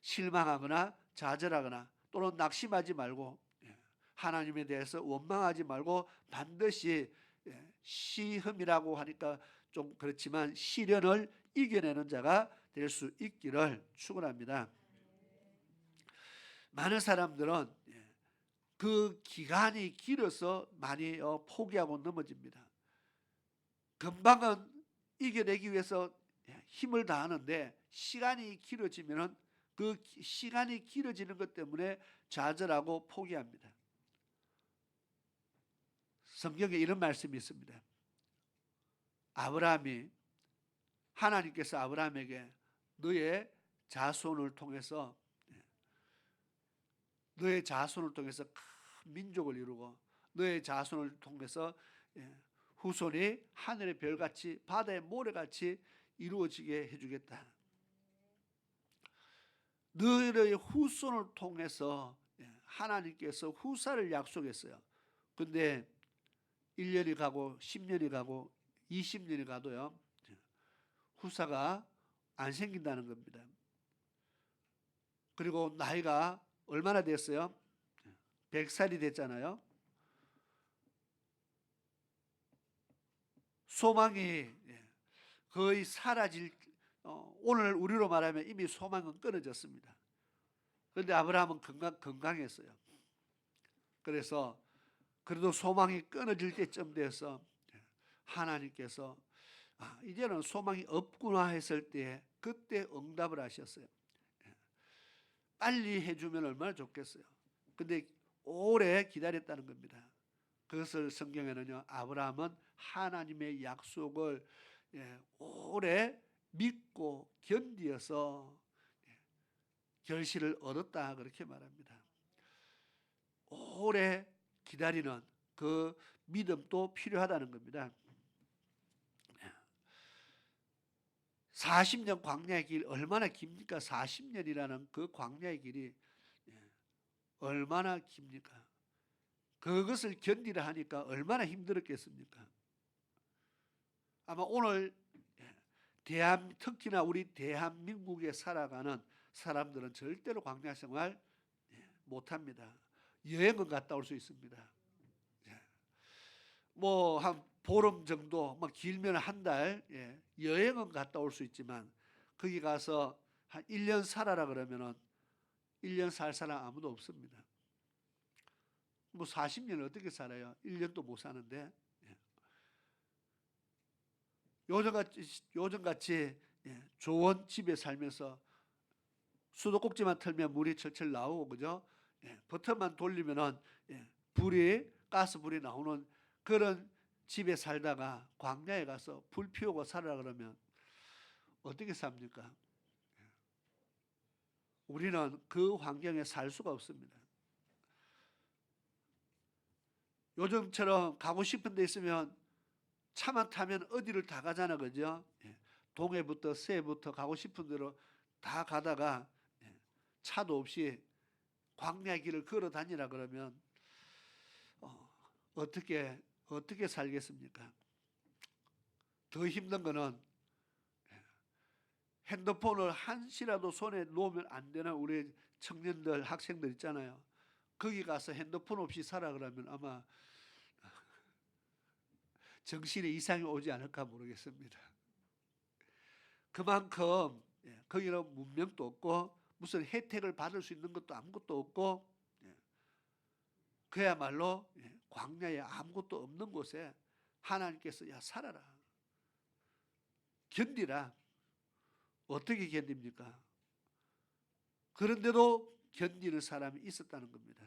실망하거나 좌절하거나 또는 낙심하지 말고 하나님에 대해서 원망하지 말고 반드시 시험이라고 하니까 좀 그렇지만 시련을 이겨내는 자가 될 수 있기를 축원합니다. 많은 사람들은 그 기간이 길어서 많이 포기하고 넘어집니다. 금방은 이겨내기 위해서 힘을 다하는데 시간이 길어지면은 그 시간이 길어지는 것 때문에 좌절하고 포기합니다. 성경에 이런 말씀이 있습니다. 하나님께서 아브라함에게 너의 자손을 통해서 큰 민족을 이루고 너의 자손을 통해서 후손이 하늘의 별같이 바다의 모래같이 이루어지게 해주겠다. 너의 후손을 통해서 하나님께서 후사를 약속했어요. 근데 1년이 가고 10년이 가고 20년이 가도요, 후사가 안 생긴다는 겁니다. 그리고 나이가 얼마나 됐어요? 100살이 됐잖아요. 소망이 거의 사라질, 오늘 우리로 말하면 이미 소망은 끊어졌습니다. 그런데 아브라함은 건강했어요. 그래서 그래도 소망이 끊어질 때쯤 돼서 하나님께서 이제는 소망이 없구나 했을 때 그때 응답을 하셨어요. 빨리 해주면 얼마나 좋겠어요. 근데 오래 기다렸다는 겁니다. 그것을 성경에는요, 아브라함은 하나님의 약속을 오래 믿고 견디어서 결실을 얻었다 그렇게 말합니다. 오래 기다리는 그 믿음도 필요하다는 겁니다. 40년 광야의 길 얼마나 깁니까? 40년이라는 그 광야의 길이 얼마나 깁니까? 그것을 견디라 하니까 얼마나 힘들었겠습니까? 아마 오늘 특히나 우리 대한민국에 살아가는 사람들은 절대로 광야 생활 못합니다. 여행은 갔다 올 수 있습니다. 뭐 한 보름 정도, 뭐 길면 한 달 여행은 갔다 올 수 있지만 거기 가서 한 1년 살아라 그러면은 1년 살 사람 아무도 없습니다. 뭐 40년 어떻게 살아요? 1년도 못 사는데. 요즘같이 좋은 집에 살면서 수도꼭지만 틀면 물이 철철 나오고, 그죠? 버튼만 돌리면은 불이 가스불이 나오는 그런 집에 살다가 광야에 가서 불 피우고 살아라 그러면 어떻게 삽니까? 우리는 그 환경에 살 수가 없습니다. 요즘처럼 가고 싶은 데 있으면 차만 타면 어디를 다 가잖아, 그죠? 동해부터 서해부터 가고 싶은 대로 다 가다가 차도 없이 광야 길을 걸어 다니라 그러면 어떻게 살겠습니까? 더 힘든 거는 핸드폰을 한시라도 손에 놓으면 안 되는 우리 청년들, 학생들 있잖아요. 거기 가서 핸드폰 없이 살아 그러면 아마 정신에 이상이 오지 않을까 모르겠습니다. 그만큼 거기는 문명도 없고 무슨 혜택을 받을 수 있는 것도 아무것도 없고 그야말로 광야에 아무것도 없는 곳에 하나님께서 야 살아라, 견디라. 어떻게 견딥니까? 그런데도 견디는 사람이 있었다는 겁니다.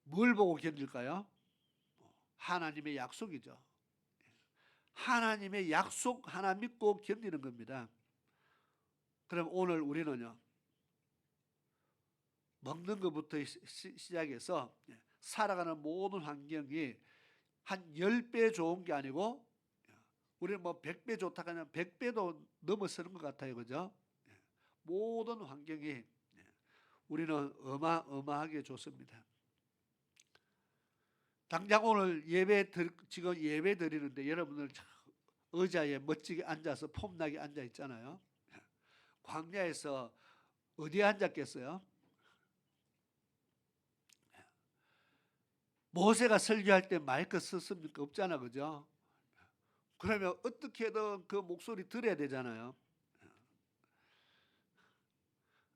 뭘 보고 견딜까요? 하나님의 약속이죠. 하나님의 약속 하나 믿고 견디는 겁니다. 그럼 오늘 우리는요, 먹는 것부터 시작해서 살아가는 모든 환경이 한 10배 좋은 게 아니고 우리는 뭐 100배 좋다고 하면 100배도 넘어서는 것 같아요. 그죠? 모든 환경이 우리는 어마어마하게 좋습니다. 당장 오늘 지금 예배 드리는데 여러분들 의자에 멋지게 앉아서 폼나게 앉아 있잖아요. 광야에서 어디에 앉았겠어요? 모세가 설교할 때 마이크 썼습니까? 없잖아, 그죠? 그러면 어떻게든 그 목소리 들어야 되잖아요.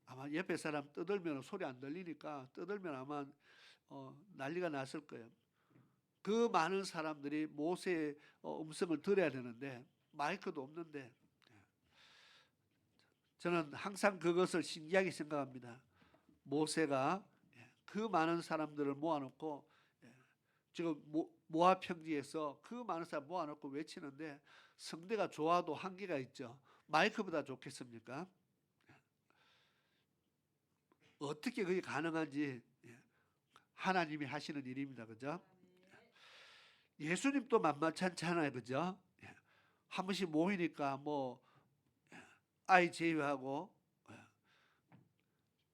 아마 옆에 사람 떠들면 소리 안 들리니까 떠들면 아마 난리가 났을 거예요. 그 많은 사람들이 모세의 음성을 들어야 되는데 마이크도 없는데 저는 항상 그것을 신기하게 생각합니다. 모세가 그 많은 사람들을 모아놓고 지금 모압 평지에서 그 많은 사람 모아놓고 외치는데 성대가 좋아도 한계가 있죠. 마이크보다 좋겠습니까? 어떻게 그게 가능한지 하나님이 하시는 일입니다. 그죠? 예수님도 만만찮잖아요. 그죠? 한 번씩 모이니까 뭐 아이 제외하고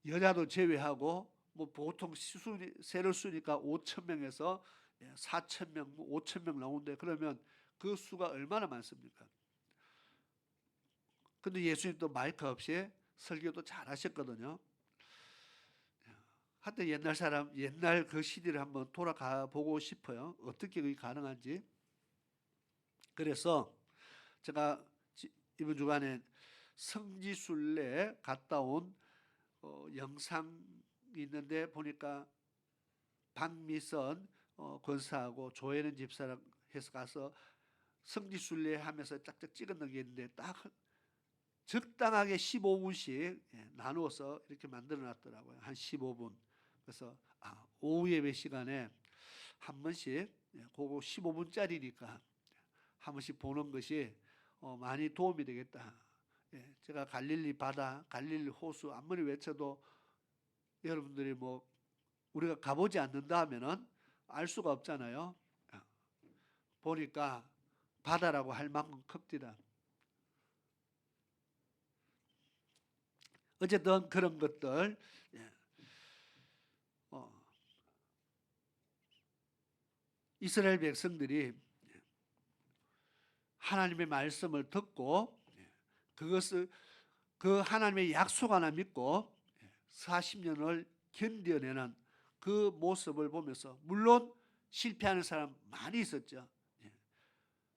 여자도 제외하고 뭐 보통 세를 쓰니까 5천 명에서 4천 명, 5천 명 나오는데 그러면 그 수가 얼마나 많습니까? 근데 예수님도 마이크 없이 설교도 잘 하셨거든요. 하여튼 옛날 그 시대를 한번 돌아가 보고 싶어요. 어떻게 그게 가능한지. 그래서 제가 이번 주간에 성지순례 갔다 온 영상이 있는데 보니까 박미선 권사하고 조혜는 집사랑 해서 가서 성지순례 하면서 짝짝 찍어놓은 게 있는데 딱 적당하게 15분씩 나누어서 이렇게 만들어 놨더라고요. 한 15분. 그래서 오후 예배 시간에 한 번씩 그거 15분짜리니까 한 번씩 보는 것이 많이 도움이 되겠다. 제가 갈릴리 바다, 갈릴리 호수 아무리 외쳐도 여러분들이 뭐 우리가 가보지 않는다 하면은 알 수가 없잖아요. 보니까 바다라고 할 만큼 큽니다. 어쨌든 그런 것들 이스라엘 백성들이 하나님의 말씀을 듣고 그것을 그 하나님의 약속 하나 믿고 40년을 견뎌내는 그 모습을 보면서 물론 실패하는 사람 많이 있었죠.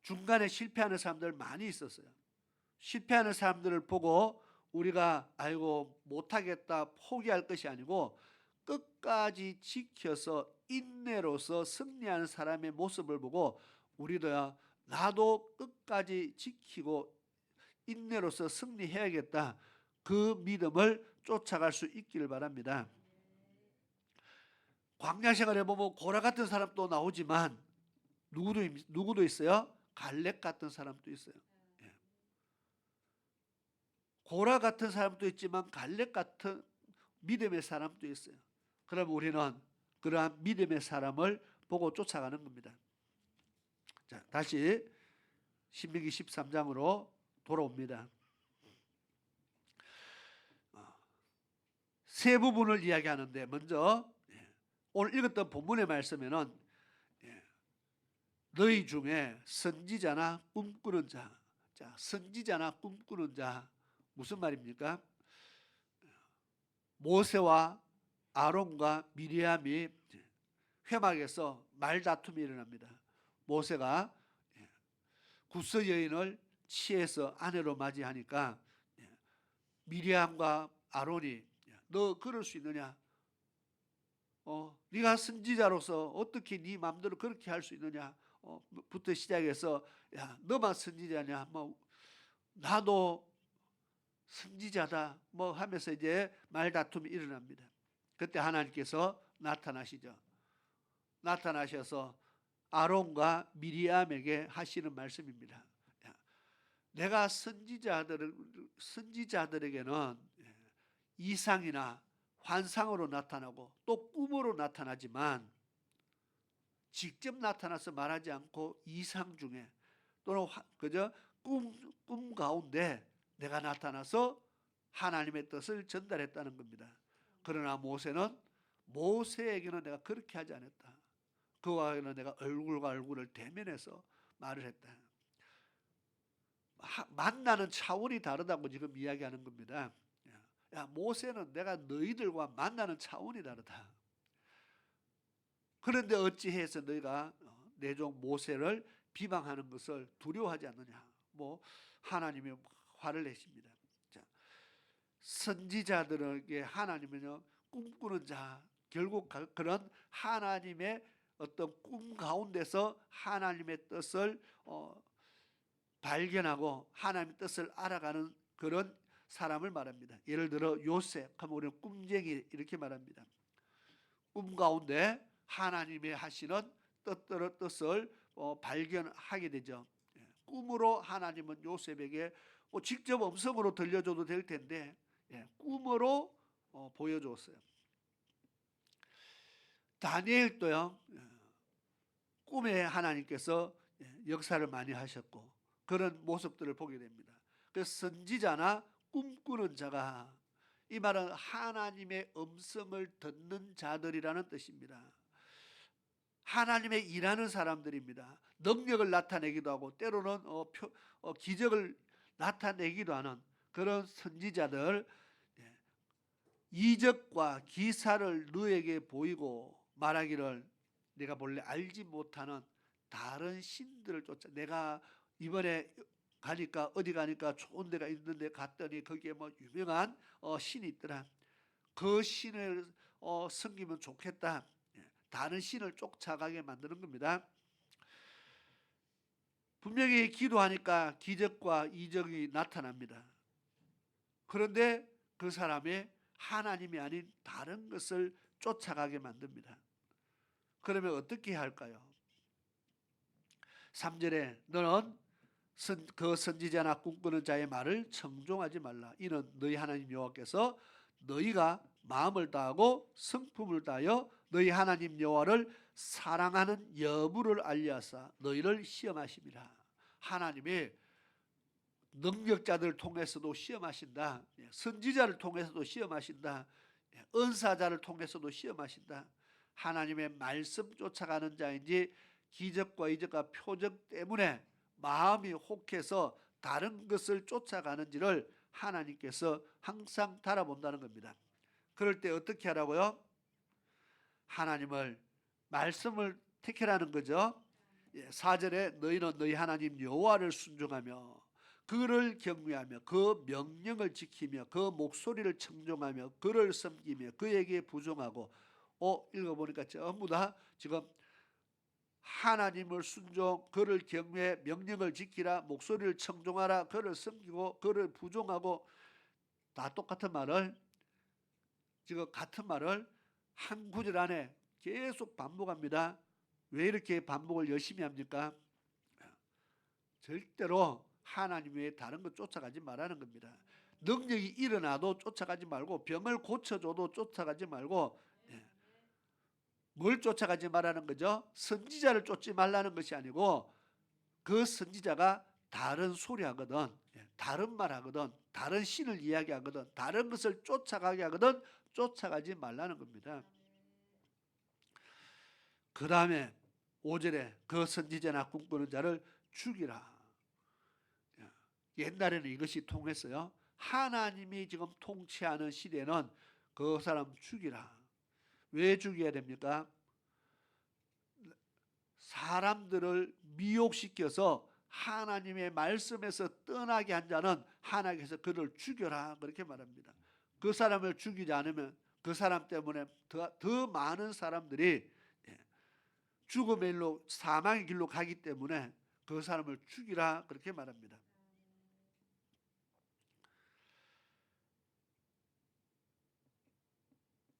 중간에 실패하는 사람들 많이 있었어요. 실패하는 사람들을 보고 우리가 아이고 못하겠다 포기할 것이 아니고 끝까지 지켜서 인내로서 승리하는 사람의 모습을 보고 우리도야 나도 끝까지 지키고 인내로서 승리해야겠다. 그 믿음을 쫓아갈 수 있기를 바랍니다. 광야 생활에 보면 고라 같은 사람도 나오지만 누구도 있어요? 갈렙 같은 사람도 있어요. 예. 고라 같은 사람도 있지만 갈렙 같은 믿음의 사람도 있어요. 그럼 우리는 그러한 믿음의 사람을 보고 쫓아가는 겁니다. 자, 다시 신명기 13장으로 돌아옵니다. 세 부분을 이야기하는데 먼저 오늘 읽었던 본문의 말씀에는 너희 중에 선지자나 꿈꾸는 자, 선지자나 꿈꾸는 자 무슨 말입니까? 모세와 아론과 미리암이 회막에서 말다툼이 일어납니다. 모세가 구스 여인을 취해서 아내로 맞이하니까 미리암과 아론이 너 그럴 수 있느냐? 네가 선지자로서 어떻게 네 마음대로 그렇게 할 수 있느냐? 부터 시작해서 야 너만 선지자냐? 뭐 나도 선지자다 뭐 하면서 이제 말다툼이 일어납니다. 그때 하나님께서 나타나시죠. 나타나셔서 아론과 미리암에게 하시는 말씀입니다. 내가 선지자들에게는 이상이나 환상으로 나타나고 또 꿈으로 나타나지만 직접 나타나서 말하지 않고 이상 중에 또는 그저 꿈 가운데 내가 나타나서 하나님의 뜻을 전달했다는 겁니다. 그러나 모세에게는 내가 그렇게 하지 않았다. 그와는 내가 얼굴과 얼굴을 대면해서 말을 했다. 만나는 차원이 다르다고 지금 이야기하는 겁니다. 야, 모세는 내가 너희들과 만나는 차원이 다르다. 그런데 어찌해서 너희가 내 종 모세를 비방하는 것을 두려워하지 않느냐. 뭐 하나님이 화를 내십니다. 자, 선지자들에게 하나님은요 꿈꾸는 자, 결국 그런 하나님의 어떤 꿈 가운데서 하나님의 뜻을 발견하고 하나님의 뜻을 알아가는 그런 사람을 말합니다. 예를 들어 요셉 하면 우리는 꿈쟁이 이렇게 말합니다. 꿈 가운데 하나님의 하시는 뜻을 발견하게 되죠. 꿈으로 하나님은 요셉에게 직접 음성으로 들려줘도 될 텐데 꿈으로 보여줬어요. 다니엘도요 꿈에 하나님께서 역사를 많이 하셨고 그런 모습들을 보게 됩니다. 그래서 선지자나 꿈꾸는 자가 이 말은 하나님의 음성을 듣는 자들이라는 뜻입니다. 하나님의 일하는 사람들입니다. 능력을 나타내기도 하고 때로는 기적을 나타내기도 하는 그런 선지자들, 이적과 기사를 너에게 보이고 말하기를 내가 본래 알지 못하는 다른 신들을 쫓아 내가 이번에 가니까 어디 가니까 좋은 데가 있는데 갔더니 거기에 뭐 유명한 신이 있더라. 그 신을 섬기면 좋겠다. 다른 신을 쫓아가게 만드는 겁니다. 분명히 기도하니까 기적과 이적이 나타납니다. 그런데 그 사람이 하나님이 아닌 다른 것을 쫓아가게 만듭니다. 그러면 어떻게 할까요? 3절에 너는 그 선지자나 꿈꾸는 자의 말을 청종하지 말라. 이는 너희 하나님 여호와께서 너희가 마음을 다하고 성품을 다하여 너희 하나님 여호와를 사랑하는 여부를 알려하사 너희를 시험하심이라. 하나님이 능력자들을 통해서도 시험하신다. 선지자를 통해서도 시험하신다. 은사자를 통해서도 시험하신다. 하나님의 말씀 쫓아가는 자인지 기적과 이적과 표적 때문에 마음이 혹해서 다른 것을 쫓아가는지를 하나님께서 항상 달아본다는 겁니다. 그럴 때 어떻게 하라고요? 하나님을 말씀을 택하라는 거죠. 4절에 너희는 너희 하나님 여호와를 순종하며 그를 경외하며 그 명령을 지키며 그 목소리를 청종하며 그를 섬기며 그에게 부종하고 읽어보니까 전부 다 지금 하나님을 순종, 그를 경외, 명령을 지키라, 목소리를 청종하라, 그를 섬기고 그를 부종하고 다 똑같은 말을 지금 같은 말을 한 구절 안에 계속 반복합니다. 왜 이렇게 반복을 열심히 합니까? 절대로 하나님 외에 다른 것 쫓아가지 말라는 겁니다. 능력이 일어나도 쫓아가지 말고 병을 고쳐줘도 쫓아가지 말고 뭘 쫓아가지 말라는 거죠? 선지자를 쫓지 말라는 것이 아니고 그 선지자가 다른 소리 하거든, 다른 말 하거든, 다른 신을 이야기하거든, 다른 것을 쫓아가게 하거든 쫓아가지 말라는 겁니다. 그 다음에 5절에 그 선지자나 꿈꾸는 자를 죽이라. 옛날에는 이것이 통했어요. 하나님이 지금 통치하는 시대는 그 사람 죽이라. 왜 죽여야 됩니까? 사람들을 미혹시켜서 하나님의 말씀에서 떠나게 한 자는 하나님께서 그를 죽여라 그렇게 말합니다. 그 사람을 죽이지 않으면 그 사람 때문에 더 많은 사람들이 죽음의 길로 사망의 길로 가기 때문에 그 사람을 죽이라 그렇게 말합니다.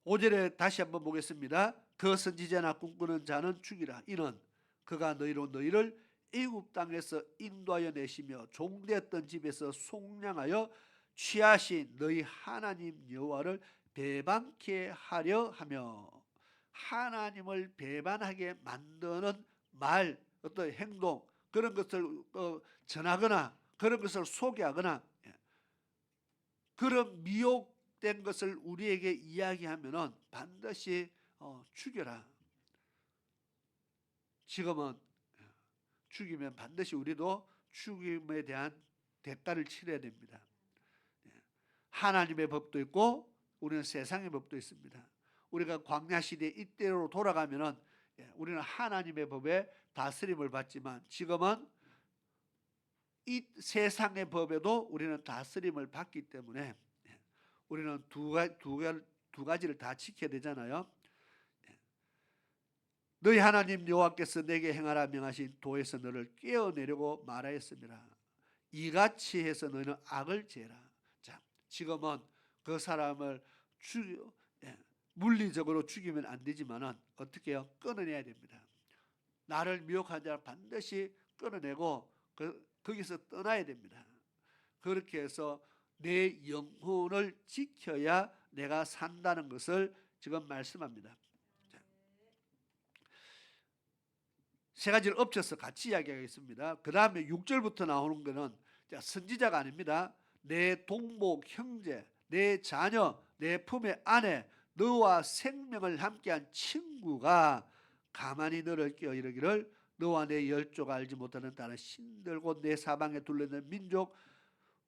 오절에 다시 한번 보겠습니다. 그 선지자나 꿈꾸는 자는 죽이라. 이는 그가 너희로 너희를 애굽 땅에서 인도하여 내시며 종되었던 집에서 속량하여 취하신 너희 하나님 여호와를 배반케 하려 하며, 하나님을 배반하게 만드는 말, 어떤 행동, 그런 것을 전하거나 그런 것을 소개하거나 그런 미혹된 것을 우리에게 이야기하면은 반드시 죽여라. 지금은 죽이면 반드시 우리도 죽임에 대한 대가를 치러야 됩니다. 하나님의 법도 있고 우리는 세상의 법도 있습니다. 우리가 광야 시대 이때로 돌아가면은 우리는 하나님의 법에 다스림을 받지만 지금은 이 세상의 법에도 우리는 다스림을 받기 때문에 우리는 두 가지를 다 지켜야 되잖아요. 너희 하나님 여호와께서 내게 행하라 명하신 도에서 너를 꿰어내려고 말하였습니다. 이같이 해서 너희는 악을 제라. 자, 지금은 그 사람을 물리적으로 죽이면 안 되지만은 어떻게 해요? 끊어내야 됩니다. 나를 미혹한 자를 반드시 끊어내고 거기서 떠나야 됩니다. 그렇게 해서 내 영혼을 지켜야 내가 산다는 것을 지금 말씀합니다. 세 가지를 엎쳐서 같이 이야기하겠습니다. 그 다음에 6절부터 나오는 것은 선지자가 아닙니다. 내 동복 형제, 내 자녀, 내 품의 아내, 너와 생명을 함께한 친구가 가만히 너를 깨어 이르기를 너와 내 열조가 알지 못하는 다른 신들 곧 내 사방에 둘러있는 민족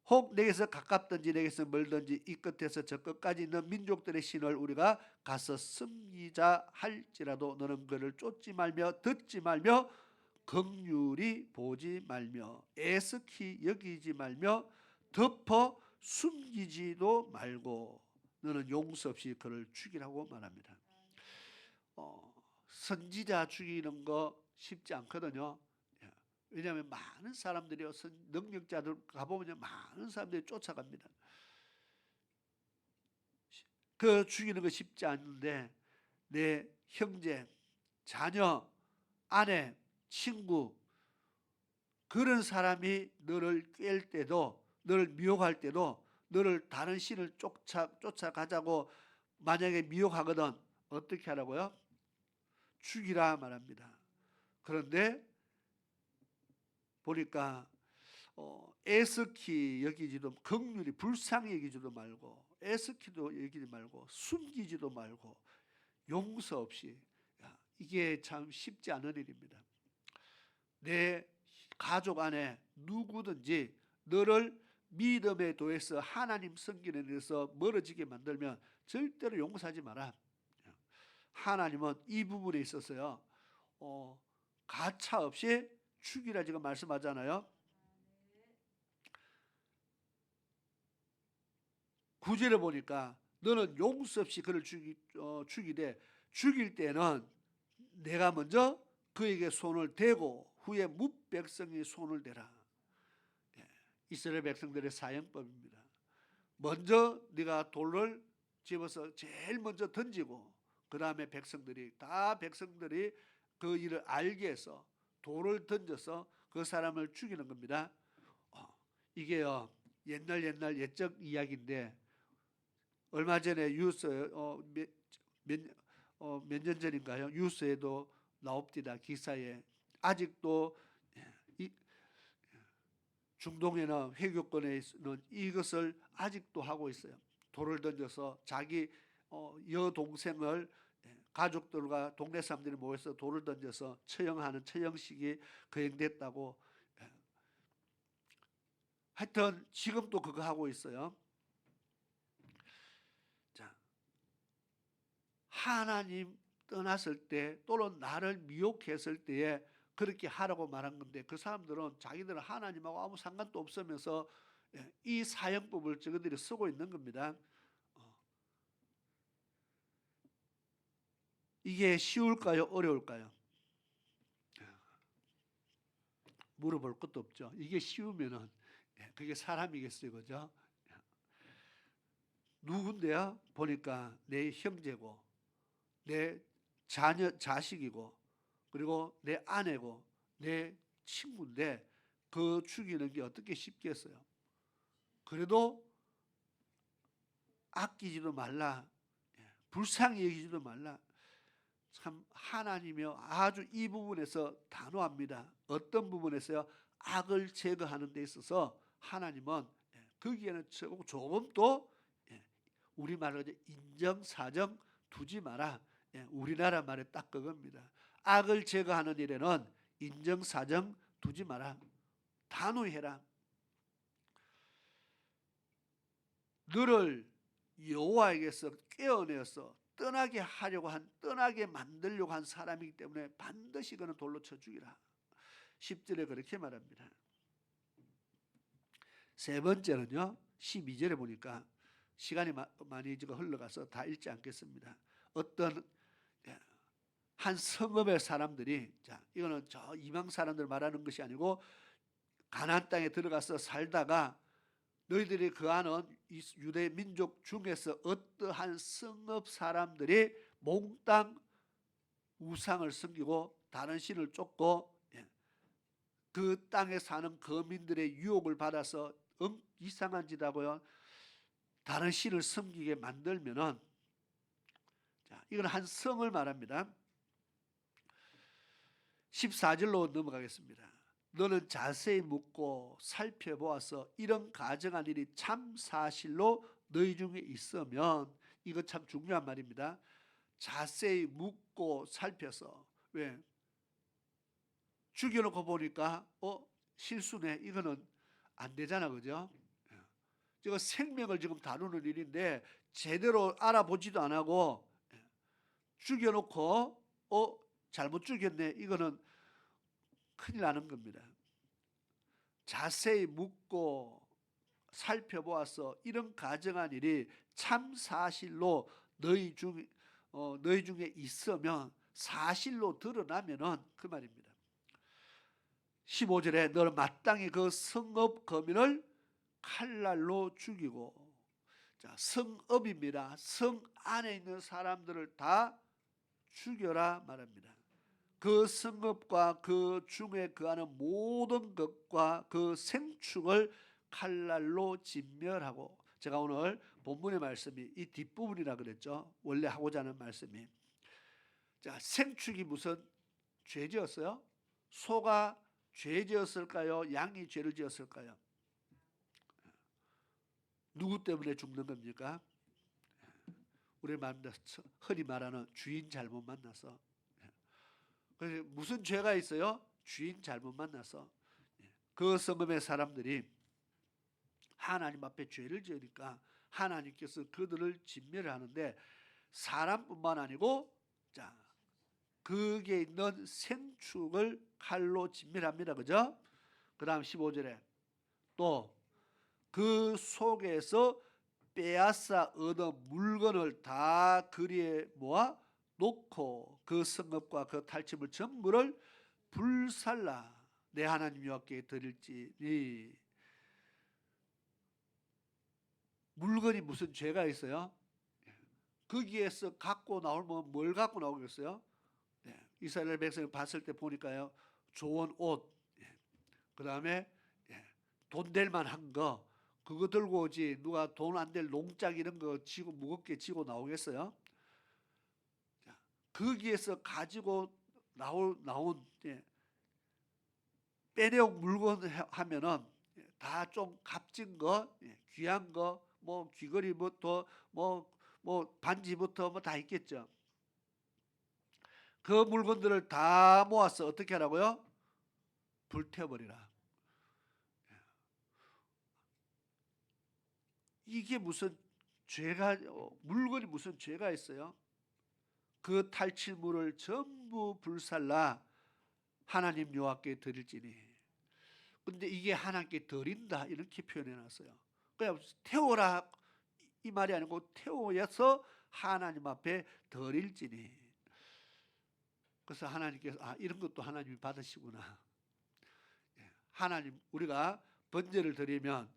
혹 내게서 가깝든지 내게서 멀든지 이 끝에서 저 끝까지 있는 민족들의 신을 우리가 가서 섬기자 할지라도 너는 그를 쫓지 말며 듣지 말며 긍휼히 보지 말며 애석히 여기지 말며 덮어 숨기지도 말고 너는 용서 없이 그를 죽이라고 말합니다. 선지자 죽이는 거 쉽지 않거든요. 왜냐하면 많은 사람들이 능력자들 가보면 많은 사람들이 쫓아갑니다. 그 죽이는 거 쉽지 않은데 내 형제, 자녀, 아내, 친구 그런 사람이 너를 꿰일 때도 너를 미혹할 때도 너를 다른 신을 쫓아가자고 만약에 미혹하거든 어떻게 하라고요? 죽이라 말합니다. 그런데 보니까 애석히 여기지도 긍휼히 불쌍히 여기지도 말고 애석히도 여기지 말고 숨기지도 말고 용서 없이 이게 참 쉽지 않은 일입니다. 내 가족 안에 누구든지 너를 믿음의 도에서 하나님 섬기는 데서 멀어지게 만들면 절대로 용서하지 마라. 하나님은 이 부분에 있어서요 가차 없이 죽이라 지금 말씀하잖아요. 9절에 보니까 너는 용서 없이 그를 죽이되 죽일 때는 내가 먼저 그에게 손을 대고 후에 뭇백성이 손을 대라. 이스라엘 백성들의 사형법입니다. 먼저 네가 돌을 집어서 제일 먼저 던지고 그 다음에 백성들이 그 일을 알게 해서 돌을 던져서 그 사람을 죽이는 겁니다. 이게요 옛날 옛적 이야기인데 얼마 전에 뉴스 몇 년 전인가요? 뉴스에도 나옵니다. 기사에 아직도 중동에는 회교권에는 이것을 아직도 하고 있어요. 돌을 던져서 자기 여동생을 가족들과 동네 사람들이 모여서 돌을 던져서 처형하는 처형식이 거행됐다고. 하여튼 지금도 그거 하고 있어요. 자, 하나님 떠났을 때 또는 나를 미혹했을 때에 그렇게 하라고 말한 건데 그 사람들은 자기들은 하나님하고 아무 상관도 없으면서 이 사형법을 저들이 쓰고 있는 겁니다. 이게 쉬울까요? 어려울까요? 물어볼 것도 없죠. 이게 쉬우면은 그게 사람이겠어요, 그죠? 누군데요? 보니까 내 형제고 내 자식이고 그리고 내 아내고 내 친구인데 그 죽이는 게 어떻게 쉽겠어요? 그래도 아끼지도 말라, 불쌍히 여기지도 말라. 참 하나님이요 아주 이 부분에서 단호합니다. 어떤 부분에서요? 악을 제거하는 데 있어서 하나님은 거기에는 조금 또 우리말로 인정사정 두지 마라. 우리나라 말에 딱 그겁니다. 악을 제거하는 일에는 인정사정 두지 마라. 단호히 해라. 너를 여호와에게서 꿰어내어서 떠나게 만들려고 한 사람이기 때문에 반드시 그는 돌로 쳐 죽이라. 10절에 그렇게 말합니다. 세 번째는요 12절에 보니까 시간이 많이 흘러가서 다 읽지 않겠습니다. 어떤 한 성읍의 사람들이, 자 이거는 저 이방 사람들 말하는 것이 아니고 가나안 땅에 들어가서 살다가 너희들이 거하는 유대 민족 중에서 어떠한 성읍 사람들이 몽땅 우상을 섬기고 다른 신을 쫓고 그 땅에 사는 거민들의 유혹을 받아서 이상한 짓 하고요 다른 신을 섬기게 만들면은, 자 이건 한 성을 말합니다. 14절로 넘어가겠습니다. 너는 자세히 묻고 살펴보아서 이런 가정한 일이 참 사실로 너희 중에 있으면, 이거 참 중요한 말입니다. 자세히 묻고 살펴서, 왜? 죽여놓고 보니까 실수네, 이거는 안 되잖아, 그죠? 지금 생명을 지금 다루는 일인데 제대로 알아보지도 안 하고 죽여놓고 잘못 죽였네, 이거는 큰일 나는 겁니다. 자세히 묻고 살펴보아서 이런 가정한 일이 참 사실로 너희 중에 있으면, 사실로 드러나면은 그 말입니다. 15절에 너는 마땅히 그 성읍 거민을 칼날로 죽이고, 자 성읍입니다. 성 안에 있는 사람들을 다 죽여라 말합니다. 그 성읍과 그 중에 거하는 모든 것과 그 생축을 칼날로 진멸하고, 제가 오늘 본문의 말씀이 이 뒷부분이라 그랬죠. 원래 하고자 하는 말씀이, 자 생축이 무슨 죄 지었어요? 소가 죄 지었을까요? 양이 죄를 지었을까요? 누구 때문에 죽는 겁니까? 우리 흔히 말하는 주인 잘못 만나서. 그래서 무슨 죄가 있어요? 주인 잘못 만나서. 그 성읍의 사람들이 하나님 앞에 죄를 지으니까 하나님께서 그들을 진멸을 하는데, 사람뿐만 아니고 자 거기에 있는 생축을 칼로 진멸합니다. 그죠? 그 다음 15절에 또 그 속에서 빼앗아 얻은 물건을 다 그리에 모아 놓고 그 성읍과 그 탈취물 전부를 불살라 내 하나님 여호와께 드릴지니, 물건이 무슨 죄가 있어요? 거기에서 갖고 나오면 뭘 갖고 나오겠어요? 이스라엘 백성을 봤을 때 보니까요, 좋은 옷, 그 다음에 돈 될 만한 거, 그거 들고 오지 누가 돈 안 될 농짝 이런 거 지고 무겁게 지고 나오겠어요? 거기에서 가지고 나온 빼내온 물건 하면은 다 좀 값진 거, 귀한 거, 뭐 귀걸이부터 뭐 반지부터 뭐 다 있겠죠. 그 물건들을 다 모아서 어떻게 하라고요? 불태워버리라. 이게 무슨 죄가, 물건이 무슨 죄가 있어요? 그 탈취물을 전부 불살라 하나님 여호와께 드릴지니. 근데 이게 하나님께 드린다 이렇게 표현해 놨어요. 그냥 태워라 이 말이 아니고 태워서 하나님 앞에 드릴지니. 그래서 하나님께서 이런 것도 하나님이 받으시구나. 하나님, 우리가 번제를 드리면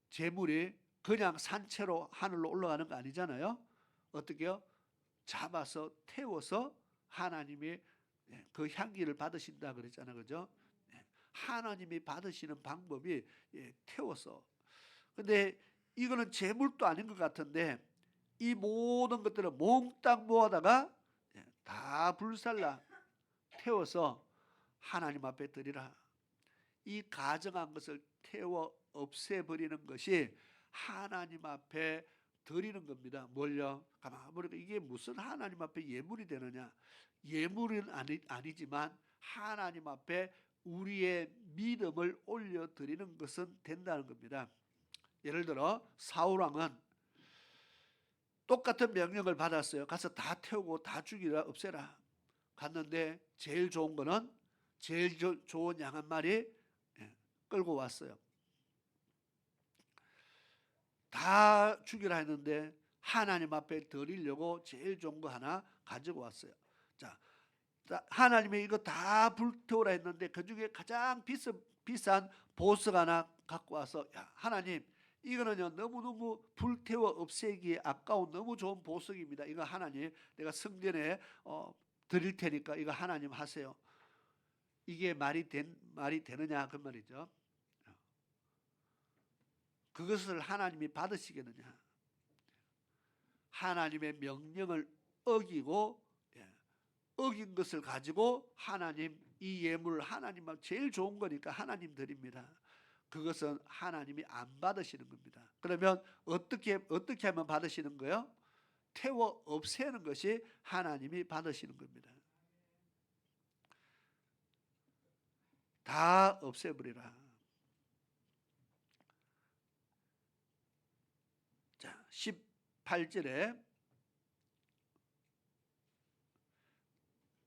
제물이 그냥 산채로 하늘로 올라가는 거 아니잖아요. 어떻게요? 잡아서 태워서 하나님이 그 향기를 받으신다 그랬잖아요. 그죠? 하나님이 받으시는 방법이 태워서. 근데 이거는 제물도 아닌 것 같은데 이 모든 것들을 몽땅 모아다가 다 불살라 태워서 하나님 앞에 드리라. 이 가정한 것을 태워 없애버리는 것이 하나님 앞에 드리는 겁니다. 뭘요? 가만히 보니까 이게 무슨 하나님 앞에 예물이 되느냐? 예물은 아니지만 하나님 앞에 우리의 믿음을 올려드리는 것은 된다는 겁니다. 예를 들어 사울왕은 똑같은 명령을 받았어요. 가서 다 태우고 다 죽이라, 없애라. 갔는데 제일 좋은 거는 제일 좋은 양 한 마리 끌고 왔어요. 다 죽이라 했는데 하나님 앞에 드리려고 제일 좋은 거 하나 가지고 왔어요. 자, 하나님이 이거 다 불태우라 했는데 그 중에 가장 비싼 보석 하나 갖고 와서, 야, 하나님 이거는요 너무너무 불태워 없애기에 아까운 너무 좋은 보석입니다. 이거 하나님 내가 성전에 드릴 테니까 이거 하나님 하세요. 이게 말이 되느냐 그 말이죠. 그것을 하나님이 받으시겠느냐? 하나님의 명령을 어기고 어긴 것을 가지고 하나님 이 예물 하나님 제일 좋은 거니까 하나님 드립니다. 그것은 하나님이 안 받으시는 겁니다. 그러면 어떻게 하면 받으시는 거예요? 태워 없애는 것이 하나님이 받으시는 겁니다. 다 없애버리라. 자, 18절에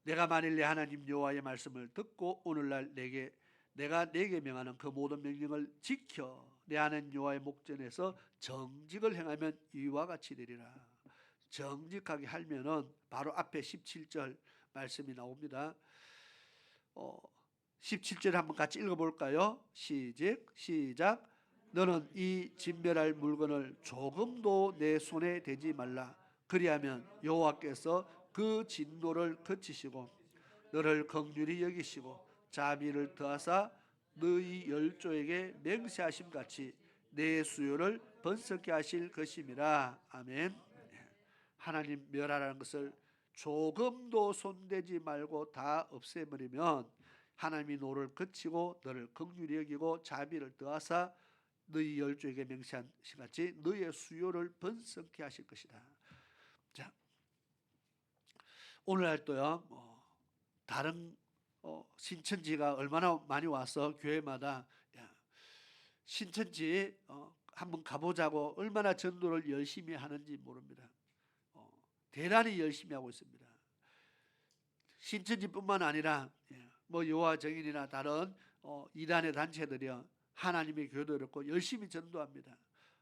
내가 만일 내 하나님 여호와의 말씀을 듣고 오늘날 내가 내게 명하는 그 모든 명령을 지켜 내 하나님 여호와의 목전에서 정직을 행하면 이와 같이 되리라. 정직하게 하면은 바로 앞에 17절 말씀이 나옵니다. 17절 한번 같이 읽어볼까요? 시작. 너는 이 진멸할 물건을 조금도 내 손에 대지 말라. 그리하면 여호와께서 그 진노를 그치시고 너를 긍휼히 여기시고 자비를 더하사 너희 열조에게 맹세하심 같이 내 수요를 번성케 하실 것임이라. 아멘. 하나님 멸하라는 것을 조금도 손대지 말고 다 없애버리면 하나님이 노를 그치고 너를 긍휼히 여기고 자비를 더하사 너희 열조에게 맹세한 같이 너희의 수요를 번성케 하실 것이다. 자, 오늘날 또요 다른 신천지가 얼마나 많이 와서 교회마다 신천지 한번 가보자고 얼마나 전도를 열심히 하는지 모릅니다. 대단히 열심히 하고 있습니다. 신천지뿐만 아니라 뭐 여호와 정인이나 다른 이단의 단체들이요 하나님의 교회도 그렇고 열심히 전도합니다.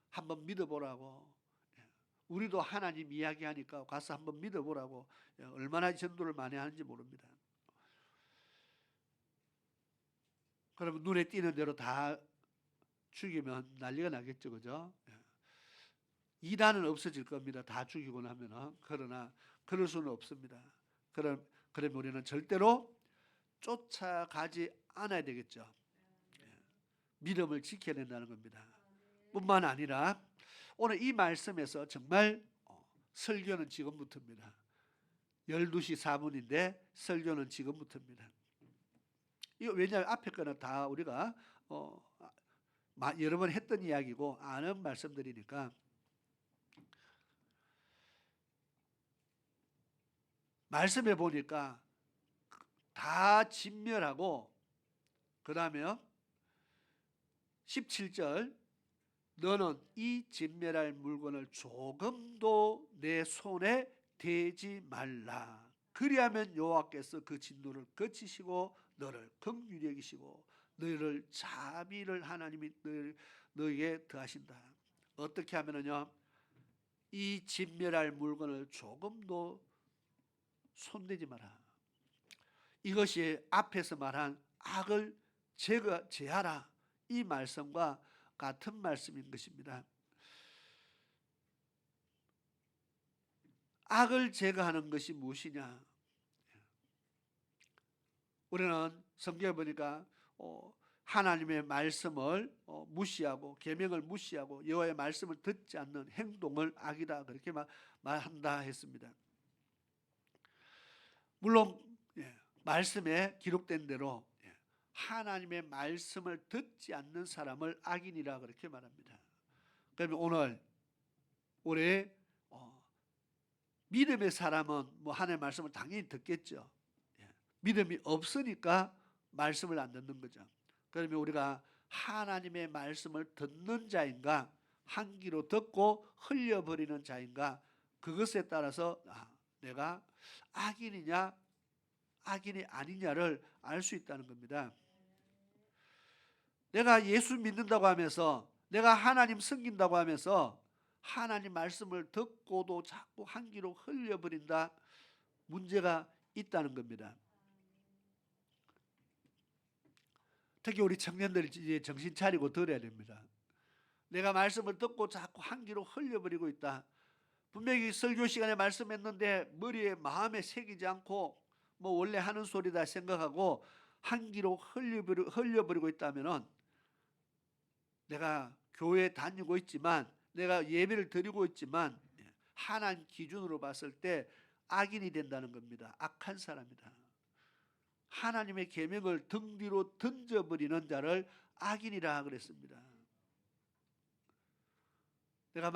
한번 믿어보라고. 우리도 하나님 이야기하니까 가서 한번 믿어보라고. 얼마나 전도를 많이 하는지 모릅니다. 그러면 눈에 띄는 대로 다 죽이면 난리가 나겠죠, 그죠? 이단은 없어질 겁니다. 다 죽이고 나면은. 그러나 그럴 수는 없습니다. 그럼 우리는 절대로 쫓아가지 않아야 되겠죠. 믿음을 지켜야 된다는 겁니다. 뿐만 아니라 오늘 이 말씀에서 정말 설교는 지금부터입니다. 12시 4분인데 설교는 지금부터입니다. 이거 왜냐하면 앞에 거는 다 우리가 여러 번 했던 이야기고 아는 말씀들이니까 말씀해 보니까 다 진멸하고 그 다음에 17절 너는 이 진멸할 물건을 조금도 내 손에 대지 말라. 그리하면 여호와께서 그 진노를 거치시고 너를 긍휼히 여기시고 너희를 자비를 하나님이 너에게 더하신다. 어떻게 하면은요, 이 진멸할 물건을 조금도 손대지 마라. 이것이 앞에서 말한 악을 제하라, 이 말씀과 같은 말씀인 것입니다. 악을 제거하는 것이 무엇이냐? 우리는 성경에 보니까 하나님의 말씀을 무시하고 계명을 무시하고 여호와의 말씀을 듣지 않는 행동을 악이다, 그렇게 말한다 했습니다. 물론 말씀에 기록된 대로 하나님의 말씀을 듣지 않는 사람을 악인이라 그렇게 말합니다. 그러면 오늘 우리 믿음의 사람은 하나님의 말씀을 당연히 듣겠죠. 믿음이 없으니까 말씀을 안 듣는 거죠. 그러면 우리가 하나님의 말씀을 듣는 자인가, 한 귀로 듣고 흘려버리는 자인가, 그것에 따라서 내가 악인이냐 악인이 아니냐를 알 수 있다는 겁니다. 내가 예수 믿는다고 하면서, 내가 하나님 섬긴다고 하면서 하나님 말씀을 듣고도 자꾸 한 귀로 흘려버린다, 문제가 있다는 겁니다. 특히 우리 청년들이 이제 정신 차리고 들어야 됩니다. 내가 말씀을 듣고 자꾸 한 귀로 흘려버리고 있다. 분명히 설교 시간에 말씀했는데 머리에 마음에 새기지 않고 원래 하는 소리다 생각하고 한 귀로 흘려버리고 있다면은 내가 교회에 다니고 있지만, 내가 예배를 드리고 있지만 하나님 기준으로 봤을 때 악인이 된다는 겁니다. 악한 사람이다. 하나님의 계명을 등 뒤로 던져버리는 자를 악인이라 그랬습니다. 내가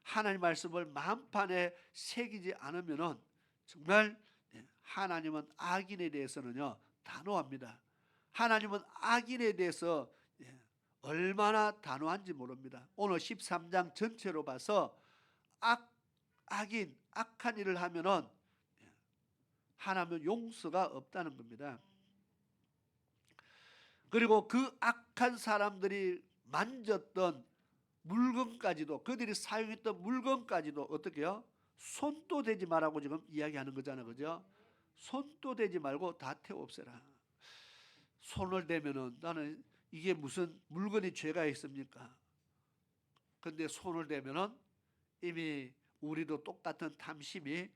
하나님 말씀을 마음판에 새기지 않으면은 정말 하나님은 악인에 대해서는요 단호합니다. 하나님은 악인에 대해서 얼마나 단호한지 모릅니다. 오늘 13장 전체로 봐서 악인, 악한 일을 하면은 하나님은 용서가 없다는 겁니다. 그리고 그 악한 사람들이 만졌던 물건까지도, 그들이 사용했던 물건까지도 어떻게요? 손도 대지 말라고 지금 이야기하는 거잖아요, 그죠? 손도 대지 말고 다 태워 없애라. 손을 대면은 나는 이게 무슨 물건이 죄가 있습니까? 근데 손을 대면은 이미 우리도 똑같은 탐심이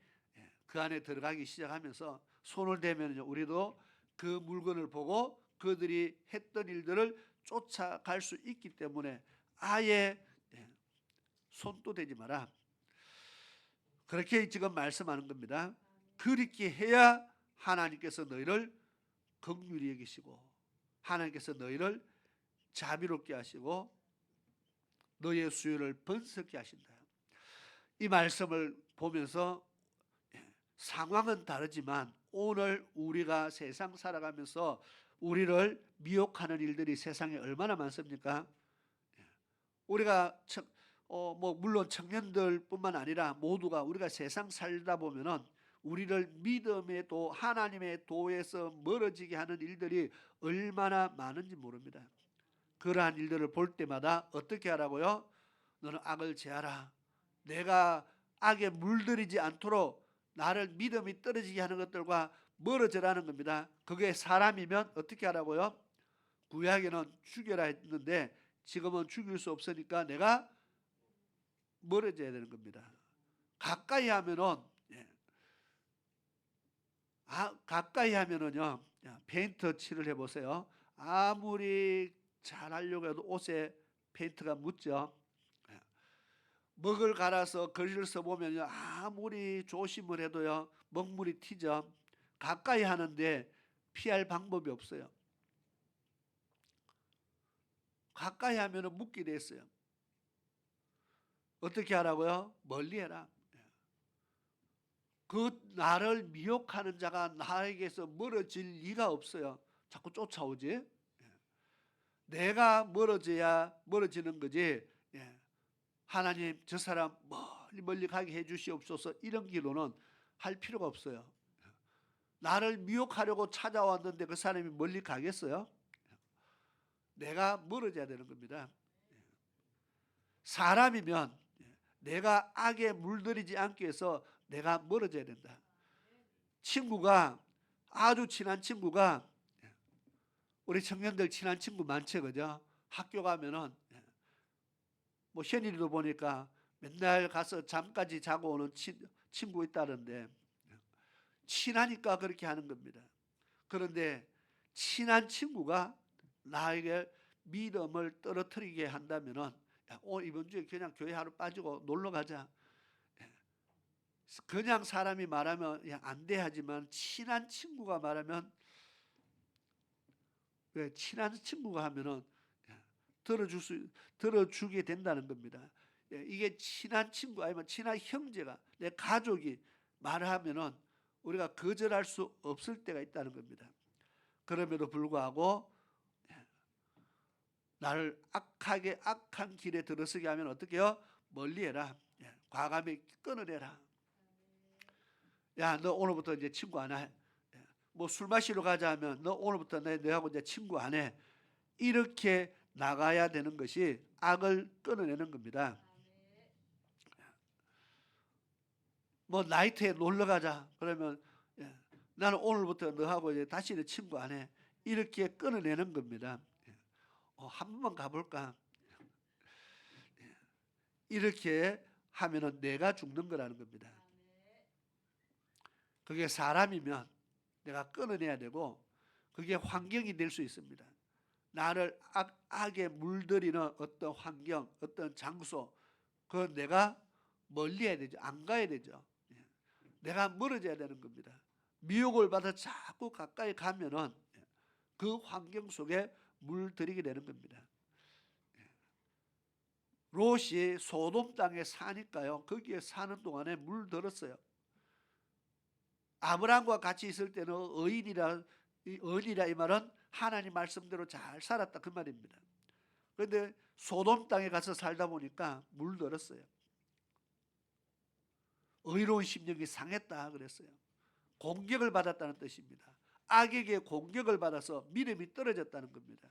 그 안에 들어가기 시작하면서 손을 대면요 우리도 그 물건을 보고 그들이 했던 일들을 쫓아갈 수 있기 때문에 아예 손도 대지 마라, 그렇게 지금 말씀하는 겁니다. 그렇게 해야 하나님께서 너희를 긍휼히 여기시고 하나님께서 너희를 자비롭게 하시고 너희의 수요를 번성케 하신다. 이 말씀을 보면서 상황은 다르지만 오늘 우리가 세상 살아가면서 우리를 미혹하는 일들이 세상에 얼마나 많습니까? 우리가 물론 청년들뿐만 아니라 모두가 우리가 세상 살다 보면은 우리를 믿음의 도, 하나님의 도에서 멀어지게 하는 일들이 얼마나 많은지 모릅니다. 그러한 일들을 볼 때마다 어떻게 하라고요? 너는 악을 제하라. 내가 악에 물들이지 않도록 나를 믿음이 떨어지게 하는 것들과 멀어져라는 겁니다. 그게 사람이면 어떻게 하라고요? 구약에는 죽여라 했는데 지금은 죽일 수 없으니까 내가 멀어져야 되는 겁니다. 가까이 하면은 가까이 하면은요, 페인트 칠을 해보세요. 아무리 잘하려고 해도 옷에 페인트가 묻죠. 먹을 갈아서 글을 써보면요, 아무리 조심을 해도요, 먹물이 튀죠. 가까이 하는데 피할 방법이 없어요. 가까이 하면은 묻게 돼 있어요. 어떻게 하라고요? 멀리 해라. 그 나를 미혹하는 자가 나에게서 멀어질 리가 없어요. 자꾸 쫓아오지. 내가 멀어져야 멀어지는 거지. 하나님 저 사람 멀리 멀리 가게 해주시옵소서 이런 기도는 할 필요가 없어요. 나를 미혹하려고 찾아왔는데 그 사람이 멀리 가겠어요? 내가 멀어져야 되는 겁니다. 사람이면 내가 악에 물들이지 않기 위해서 내가 멀어져야 된다. 친구가 아주 친한 친구가 우리 청년들 친한 친구 많죠, 그죠? 학교 가면은 뭐 현일이도 보니까 맨날 가서 잠까지 자고 오는 친구 있다는데 친하니까 그렇게 하는 겁니다. 그런데 친한 친구가 나에게 믿음을 떨어뜨리게 한다면은 이번 주에 그냥 교회 하루 빠지고 놀러 가자. 그냥 사람이 말하면 안 돼 하지만 친한 친구가 말하면 왜 친한 친구가 하면은 들어주게 된다는 겁니다. 이게 친한 친구 아니면 친한 형제가 내 가족이 말하면은 우리가 거절할 수 없을 때가 있다는 겁니다. 그럼에도 불구하고 나를 악한 길에 들어서게 하면 어떻게 해요? 멀리해라. 과감히 끊어내라. 야, 너 오늘부터 이제 친구 안 해. 뭐 술 마시러 가자 하면 너 오늘부터 너하고 이제 친구 안 해. 이렇게 나가야 되는 것이 악을 끊어내는 겁니다. 뭐 나이트에 놀러 가자. 그러면 나는 오늘부터 너하고 이제 다시는 친구 안 해. 이렇게 끊어내는 겁니다. 한 번만 가볼까? 이렇게 하면은 내가 죽는 거라는 겁니다. 그게 사람이면 내가 끊어내야 되고 그게 환경이 될 수 있습니다. 나를 악에 물들이는 어떤 환경, 어떤 장소, 그건 내가 멀리 해야 되죠. 안 가야 되죠. 내가 멀어져야 되는 겁니다. 미혹을 받아 자꾸 가까이 가면은 그 환경 속에 물들이게 되는 겁니다. 롯이 소돔 땅에 사니까요. 거기에 사는 동안에 물들었어요. 아브라함과 같이 있을 때는 의인이라 이 말은 하나님 말씀대로 잘 살았다 그 말입니다. 그런데 소돔 땅에 가서 살다 보니까 물들었어요. 의로운 심령이 상했다 그랬어요. 공격을 받았다는 뜻입니다. 악에게 공격을 받아서 믿음이 떨어졌다는 겁니다.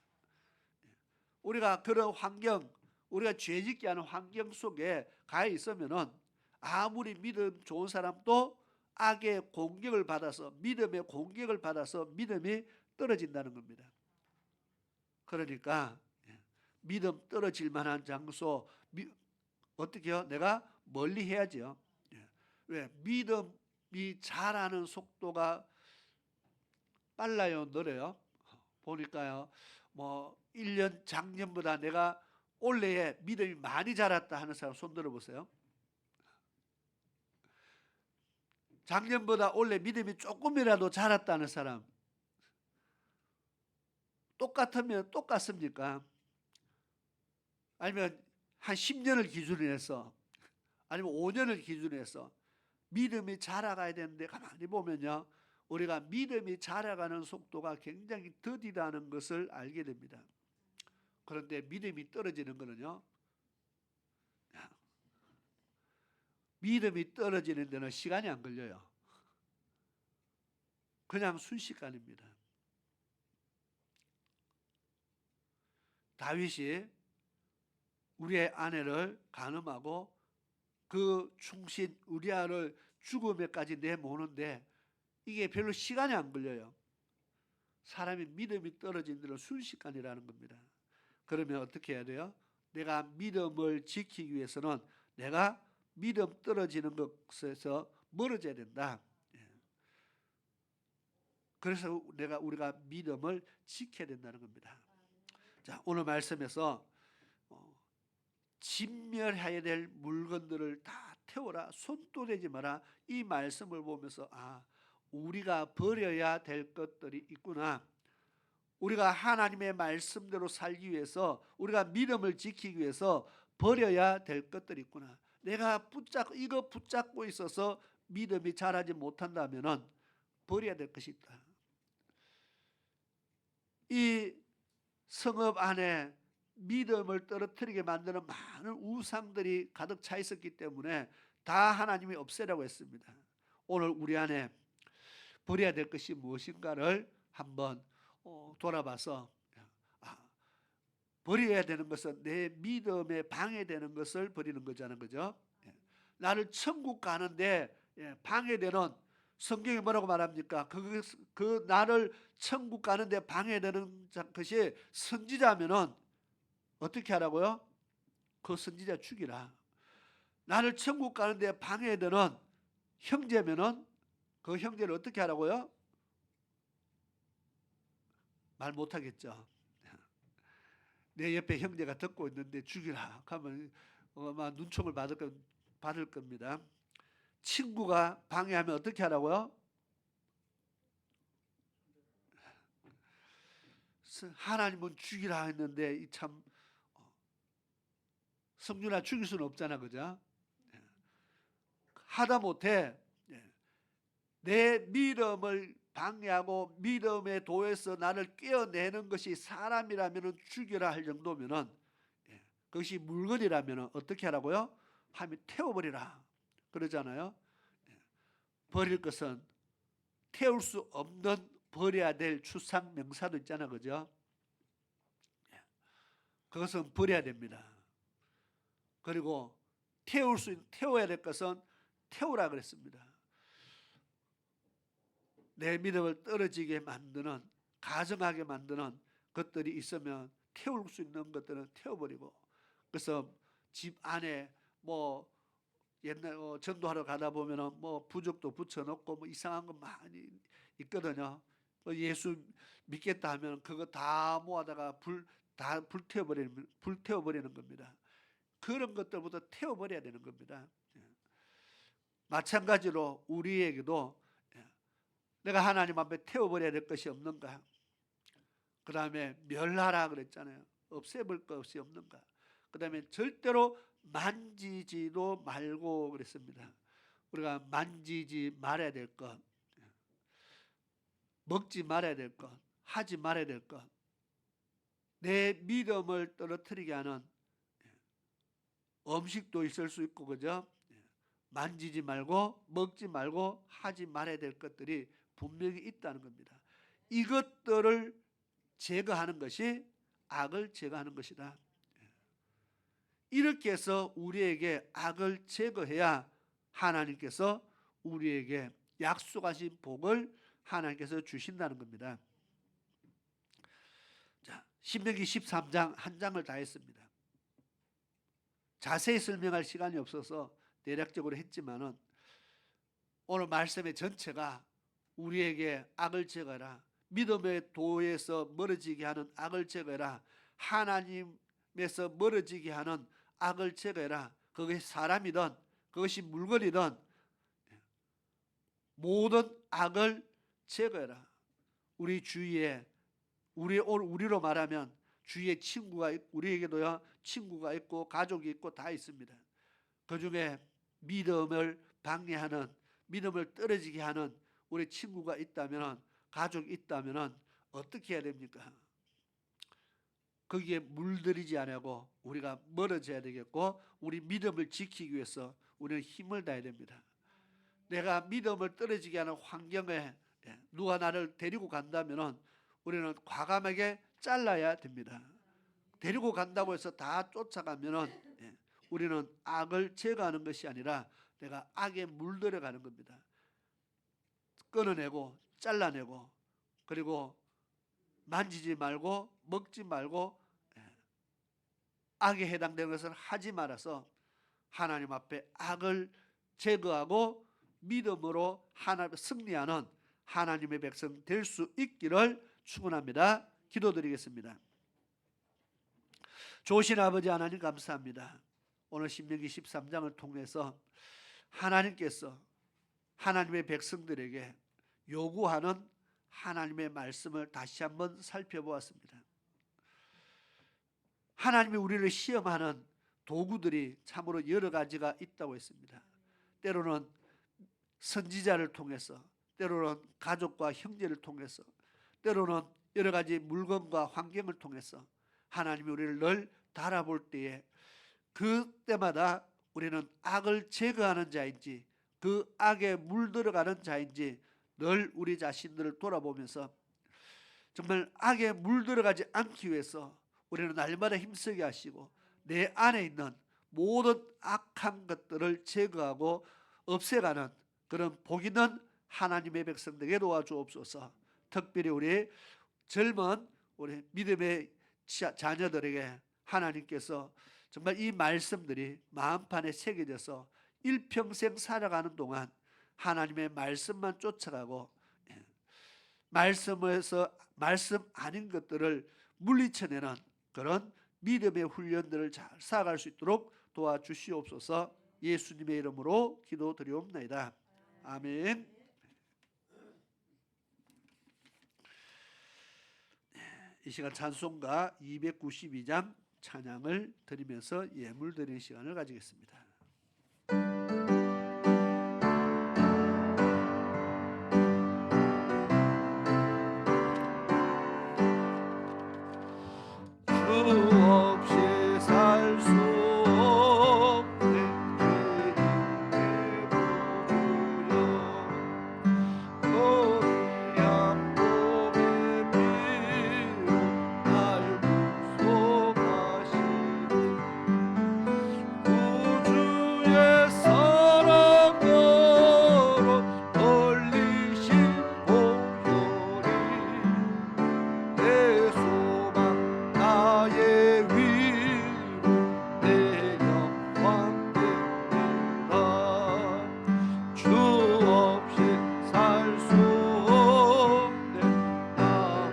우리가 그런 환경, 우리가 죄짓게 하는 환경 속에 가 있으면은 아무리 믿음 좋은 사람도 악의 공격을 받아서 믿음의 공격을 받아서 믿음이 떨어진다는 겁니다. 그러니까 믿음 떨어질 만한 장소 어떻게 해요? 내가 멀리 해야죠. 왜? 믿음이 자라는 속도가 빨라요, 느려요? 보니까요. 뭐 1년 작년보다 내가 올해에 믿음이 많이 자랐다 하는 사람 손 들어보세요. 작년보다 올해 믿음이 조금이라도 자랐다는 사람 똑같으면 똑같습니까? 아니면 한 10년을 기준으로 해서 아니면 5년을 기준으로 해서 믿음이 자라가야 되는데 가만히 보면요. 우리가 믿음이 자라가는 속도가 굉장히 더디다는 것을 알게 됩니다. 그런데 믿음이 떨어지는 거는요. 믿음이 떨어지는 데는 시간이 안 걸려요. 그냥 순식간입니다. 다윗이 우리의 아내를 간음하고 그 충신 우리아를 죽음에까지 내모는데 이게 별로 시간이 안 걸려요. 사람이 믿음이 떨어진 데는 순식간이라는 겁니다. 그러면 어떻게 해야 돼요? 내가 믿음을 지키기 위해서는 내가 믿음 떨어지는 것에서 멀어져야 된다. 그래서 우리가 믿음을 지켜야 된다는 겁니다. 자, 오늘 말씀에서 진멸해야 될 물건들을 다 태워라, 손도 대지 마라, 이 말씀을 보면서 우리가 버려야 될 것들이 있구나. 우리가 하나님의 말씀대로 살기 위해서, 우리가 믿음을 지키기 위해서 버려야 될 것들이 있구나. 내가 이거 붙잡고 있어서 믿음이 자라지 못한다면 버려야 될 것이 있다. 이 성읍 안에 믿음을 떨어뜨리게 만드는 많은 우상들이 가득 차 있었기 때문에 다 하나님이 없애라고 했습니다. 오늘 우리 안에 버려야 될 것이 무엇인가를 한번 돌아봐서, 버려야 되는 것은 내 믿음에 방해되는 것을 버리는 거잖아요, 그죠? 나를 천국 가는데 방해되는, 성경이 뭐라고 말합니까? 그 나를 천국 가는데 방해되는 것이 선지자면은 어떻게 하라고요? 그 선지자 죽이라. 나를 천국 가는데 방해되는 형제면은 그 형제를 어떻게 하라고요? 말 못하겠죠. 내 옆에 형제가 듣고 있는데 죽이라 하면 아마 눈총을 받을 겁니다. 친구가 방해하면 어떻게 하라고요? 하나님은 죽이라 했는데 참 성준아 죽일 수는 없잖아, 그죠? 하다못해 내 믿음을 방해하고 믿음의 도에서 나를 깨어내는 것이 사람이라면 죽여라 할 정도면은, 그것이 물건이라면 어떻게 하라고요? 하면 태워버리라 그러잖아요. 버릴 것은 태울 수 없는, 버려야 될 추상 명사도 있잖아, 그죠? 그것은 버려야 됩니다. 그리고 태워야 될 것은 태우라 그랬습니다. 내 믿음을 떨어지게 만드는, 가정하게 만드는 것들이 있으면 태울 수 있는 것들은 태워버리고, 그래서 집 안에 뭐 옛날 전도하러 가다 보면은 뭐 부적도 붙여놓고 뭐 이상한 거 많이 있거든요. 예수 믿겠다 하면 그거 다 모아다가 불태워버리는 겁니다. 그런 것들부터 태워버려야 되는 겁니다. 마찬가지로 우리에게도 내가 하나님 앞에 태워버려야 될 것이 없는가? 그 다음에 멸하라 그랬잖아요. 없애볼 것이 없는가? 그 다음에 절대로 만지지도 말고 그랬습니다. 우리가 만지지 말아야 될 것, 먹지 말아야 될 것, 하지 말아야 될 것, 내 믿음을 떨어뜨리게 하는 음식도 있을 수 있고, 그죠? 만지지 말고 먹지 말고 하지 말아야 될 것들이 분명히 있다는 겁니다. 이것들을 제거하는 것이 악을 제거하는 것이다. 이렇게 해서 우리에게 악을 제거해야 하나님께서 우리에게 약속하신 복을 하나님께서 주신다는 겁니다. 자, 신명기 13장 한 장을 다 했습니다. 자세히 설명할 시간이 없어서 대략적으로 했지만은 오늘 말씀의 전체가 우리에게 악을 제거해라, 믿음의 도에서 멀어지게 하는 악을 제거해라, 하나님에서 멀어지게 하는 악을 제거해라. 그것이 사람이든 그것이 물건이든 모든 악을 제거해라. 우리 주위에 우리로 말하면 주위에 우리에게도요 친구가 있고 가족이 있고 다 있습니다. 그중에 믿음을 방해하는, 믿음을 떨어지게 하는 우리 친구가 있다면, 가족이 있다면 어떻게 해야 됩니까? 거기에 물들이지 않고 우리가 멀어져야 되겠고, 우리 믿음을 지키기 위해서 우리는 힘을 다해야 됩니다. 내가 믿음을 떨어지게 하는 환경에 누가 나를 데리고 간다면 우리는 과감하게 잘라야 됩니다. 데리고 간다고 해서 다 쫓아가면 우리는 악을 제거하는 것이 아니라 내가 악에 물들어가는 겁니다. 끊어내고 잘라내고, 그리고 만지지 말고 먹지 말고 악에 해당되는 것을 하지 말아서 하나님 앞에 악을 제거하고 믿음으로 하나님 승리하는 하나님의 백성 될 수 있기를 축원합니다. 기도드리겠습니다. 좋으신 아버지 하나님 감사합니다. 오늘 신명기 13장을 통해서 하나님께서 하나님의 백성들에게 요구하는 하나님의 말씀을 다시 한번 살펴보았습니다. 하나님이 우리를 시험하는 도구들이 참으로 여러 가지가 있다고 했습니다. 때로는 선지자를 통해서, 때로는 가족과 형제를 통해서, 때로는 여러 가지 물건과 환경을 통해서 하나님이 우리를 늘 달아볼 때에 그때마다 우리는 악을 제거하는 자인지 그 악에 물들어가는 자인지 늘 우리 자신들을 돌아보면서 정말 악에 물들어가지 않기 위해서 우리는 날마다 힘쓰게 하시고 내 안에 있는 모든 악한 것들을 제거하고 없애가는 그런 복 있는 하나님의 백성들에게 도와주옵소서. 특별히 우리 젊은 우리 믿음의 자녀들에게 하나님께서 정말 이 말씀들이 마음판에 새겨져서 일평생 살아가는 동안 하나님의 말씀만 쫓아가고 말씀에서 말씀 아닌 것들을 물리쳐내는 그런 믿음의 훈련들을 잘 쌓아갈 수 있도록 도와주시옵소서. 예수님의 이름으로 기도드리옵나이다. 아멘. 이 시간 찬송가 292장 찬양을 드리면서 예물 드리는 시간을 가지겠습니다. 주 없이 살 수 없는 주여 거룩한 몸의 피로 날 구속하시니 우주의 사랑으로 걸리신 보혈이 내 소망 나의 위로 내 영광 되리라. 주 없이 살 수 없네 나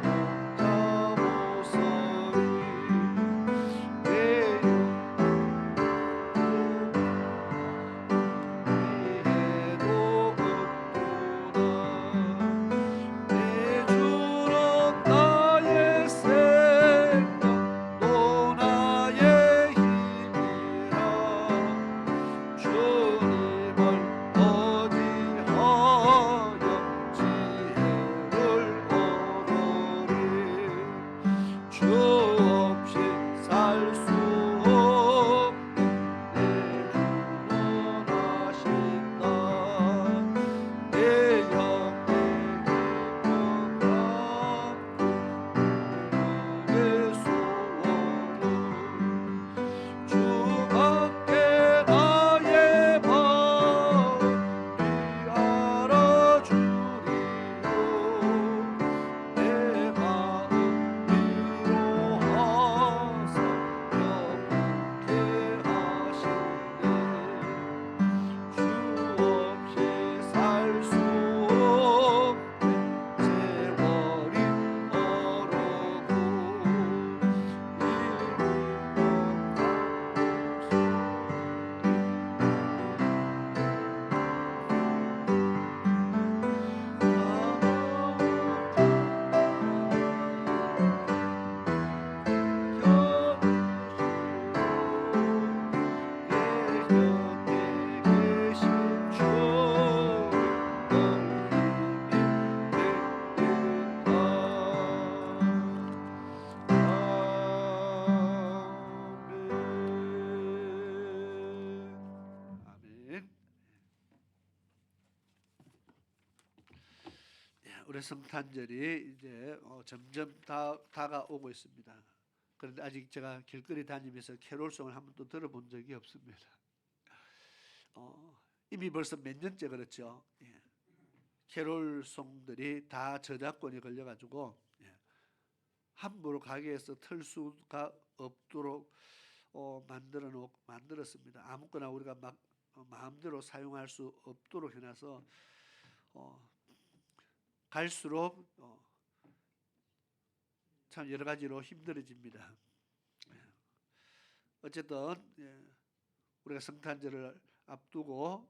혼자 못 서리 내 위에도 없도다. 내 주는 나의 생명 또 나의 힘이라. 주님을 의지하여 지혜를 얻으리. 주 없이 살 수 없네 내 주는 하신다. 내 영의 기쁨 내 소원은 주밖에 나의 마음 알아주리요. 내 마음 위로하사 영원케 하시네. 주 없이 살 수 없네 재버린 어로고 아멘. 우리 성탄절이 이제 점점 다가오고 있습니다. 그런데 아직 제가 길거리 다니면서 캐롤송을 한 번도 들어본 적이 없습니다. 이미 벌써 몇 년째 그렇죠. 예. 캐롤송들이 다 저작권이 걸려가지고 함부로 가게에서 틀 수가 없도록 만들었습니다. 아무거나 우리가 막 마음대로 사용할 수 없도록 해놔서 갈수록 참 여러 가지로 힘들어집니다. 어쨌든 우리가 성탄절을 앞두고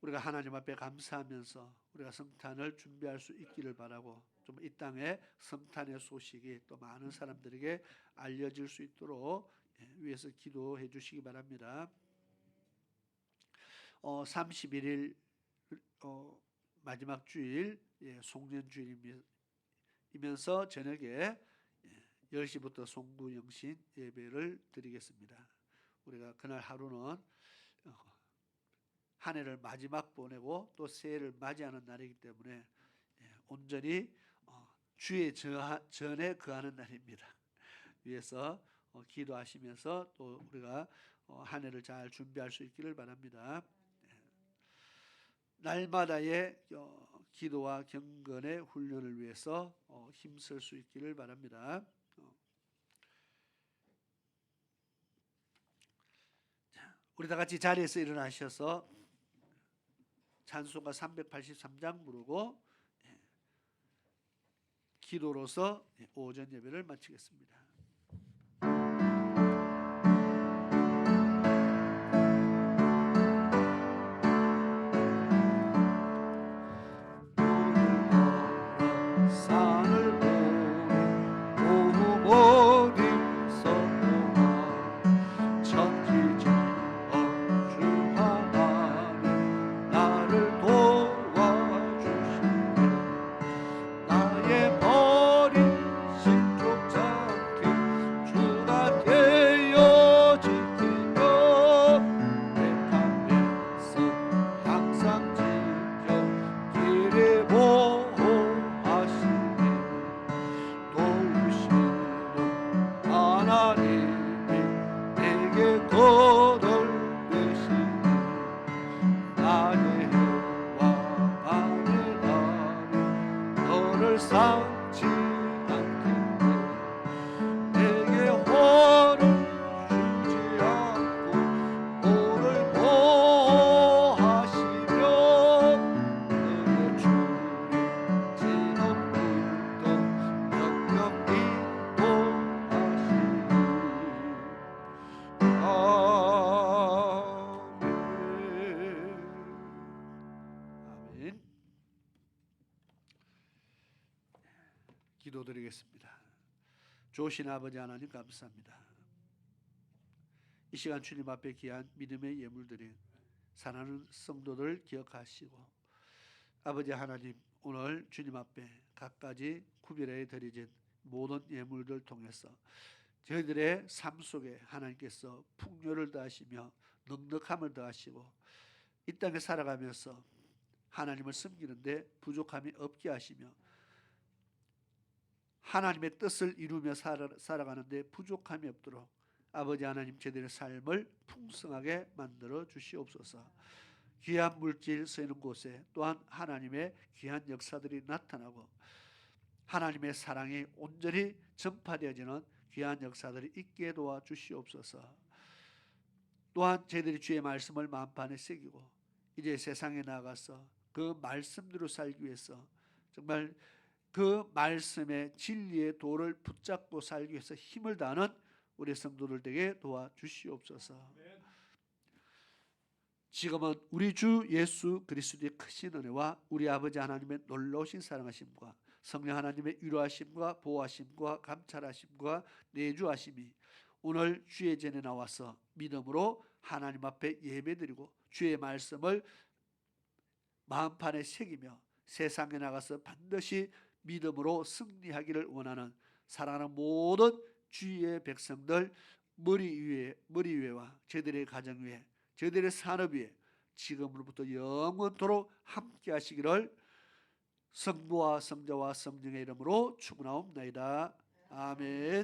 우리가 하나님 앞에 감사하면서 우리가 성탄을 준비할 수 있기를 바라고, 좀 이 땅에 성탄의 소식이 또 많은 사람들에게 알려질 수 있도록 위해서 기도해 주시기 바랍니다. 31일 마지막 주일 송년주일이면서 저녁에 10시부터 송구영신 예배를 드리겠습니다. 우리가 그날 하루는 한 해를 마지막 보내고 또 새해를 맞이하는 날이기 때문에 온전히 주의 전에 거하는 날입니다. 위해서 기도하시면서 또 우리가 한 해를 잘 준비할 수 있기를 바랍니다. 날마다의 기도와 경건의 훈련을 위해서 힘쓸 수 있기를 바랍니다. 우리 다 같이 자리에서 일어나셔서 찬송가 383장 부르고 기도로서 오전 예배를 마치겠습니다. 기도드리겠습니다. 좋으신 아버지 하나님 감사합니다. 이 시간 주님 앞에 귀한 믿음의 예물들이 사랑하는 성도들 기억하시고, 아버지 하나님 오늘 주님 앞에 각가지 구별해 드리진 모든 예물들 통해서 저희들의 삶 속에 하나님께서 풍요를 더하시며 넉넉함을 더하시고 이 땅에 살아가면서 하나님을 섬기는데 부족함이 없게 하시며 하나님의 뜻을 이루며 살아가는데 부족함이 없도록 아버지 하나님 저희들의 삶을 풍성하게 만들어 주시옵소서. 귀한 물질 쓰이는 곳에 또한 하나님의 귀한 역사들이 나타나고 하나님의 사랑이 온전히 전파되어지는 귀한 역사들이 있게 도와주시옵소서. 또한 저희들이 주의 말씀을 마음판에 새기고 이제 세상에 나가서 그 말씀대로 살기 위해서 정말 그 말씀의 진리의 도를 붙잡고 살기 위해서 힘을 다하는 우리 성도들 되게 도와주시옵소서. 지금은 우리 주 예수 그리스도의 크신 은혜와 우리 아버지 하나님의 놀라우신 사랑하심과 성령 하나님의 위로하심과 보호하심과 감찰하심과 내주하심이 오늘 주의 전에 나와서 믿음으로 하나님 앞에 예배드리고 주의 말씀을 마음판에 새기며 세상에 나가서 반드시 믿음으로 승리하기를 원하는 사랑하는 모든 주의 백성들 머리 위에와 저희들의 가정 위에 저희들의 산업 위에 지금으로부터 영원토록 함께 하시기를 성부와 성자와 성령의 이름으로 축원하옵나이다. 아멘.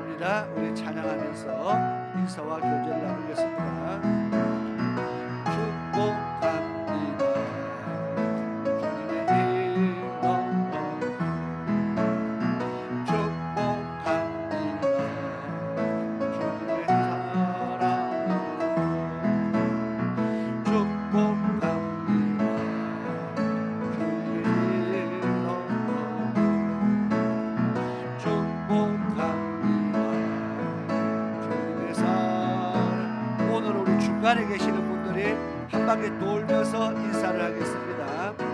찬양합니다. 우리 찬양하면서 인사와 교제를 나누겠습니다. 축복합니다. 주님의 이름 축복합니다. 주님의 사랑 축복합니다. 주님의 이름 축복합니다. 주님의 사랑. 오늘 우리 중간에 계시는 분들이 한 바퀴 돌면서 인사를 하겠습니다.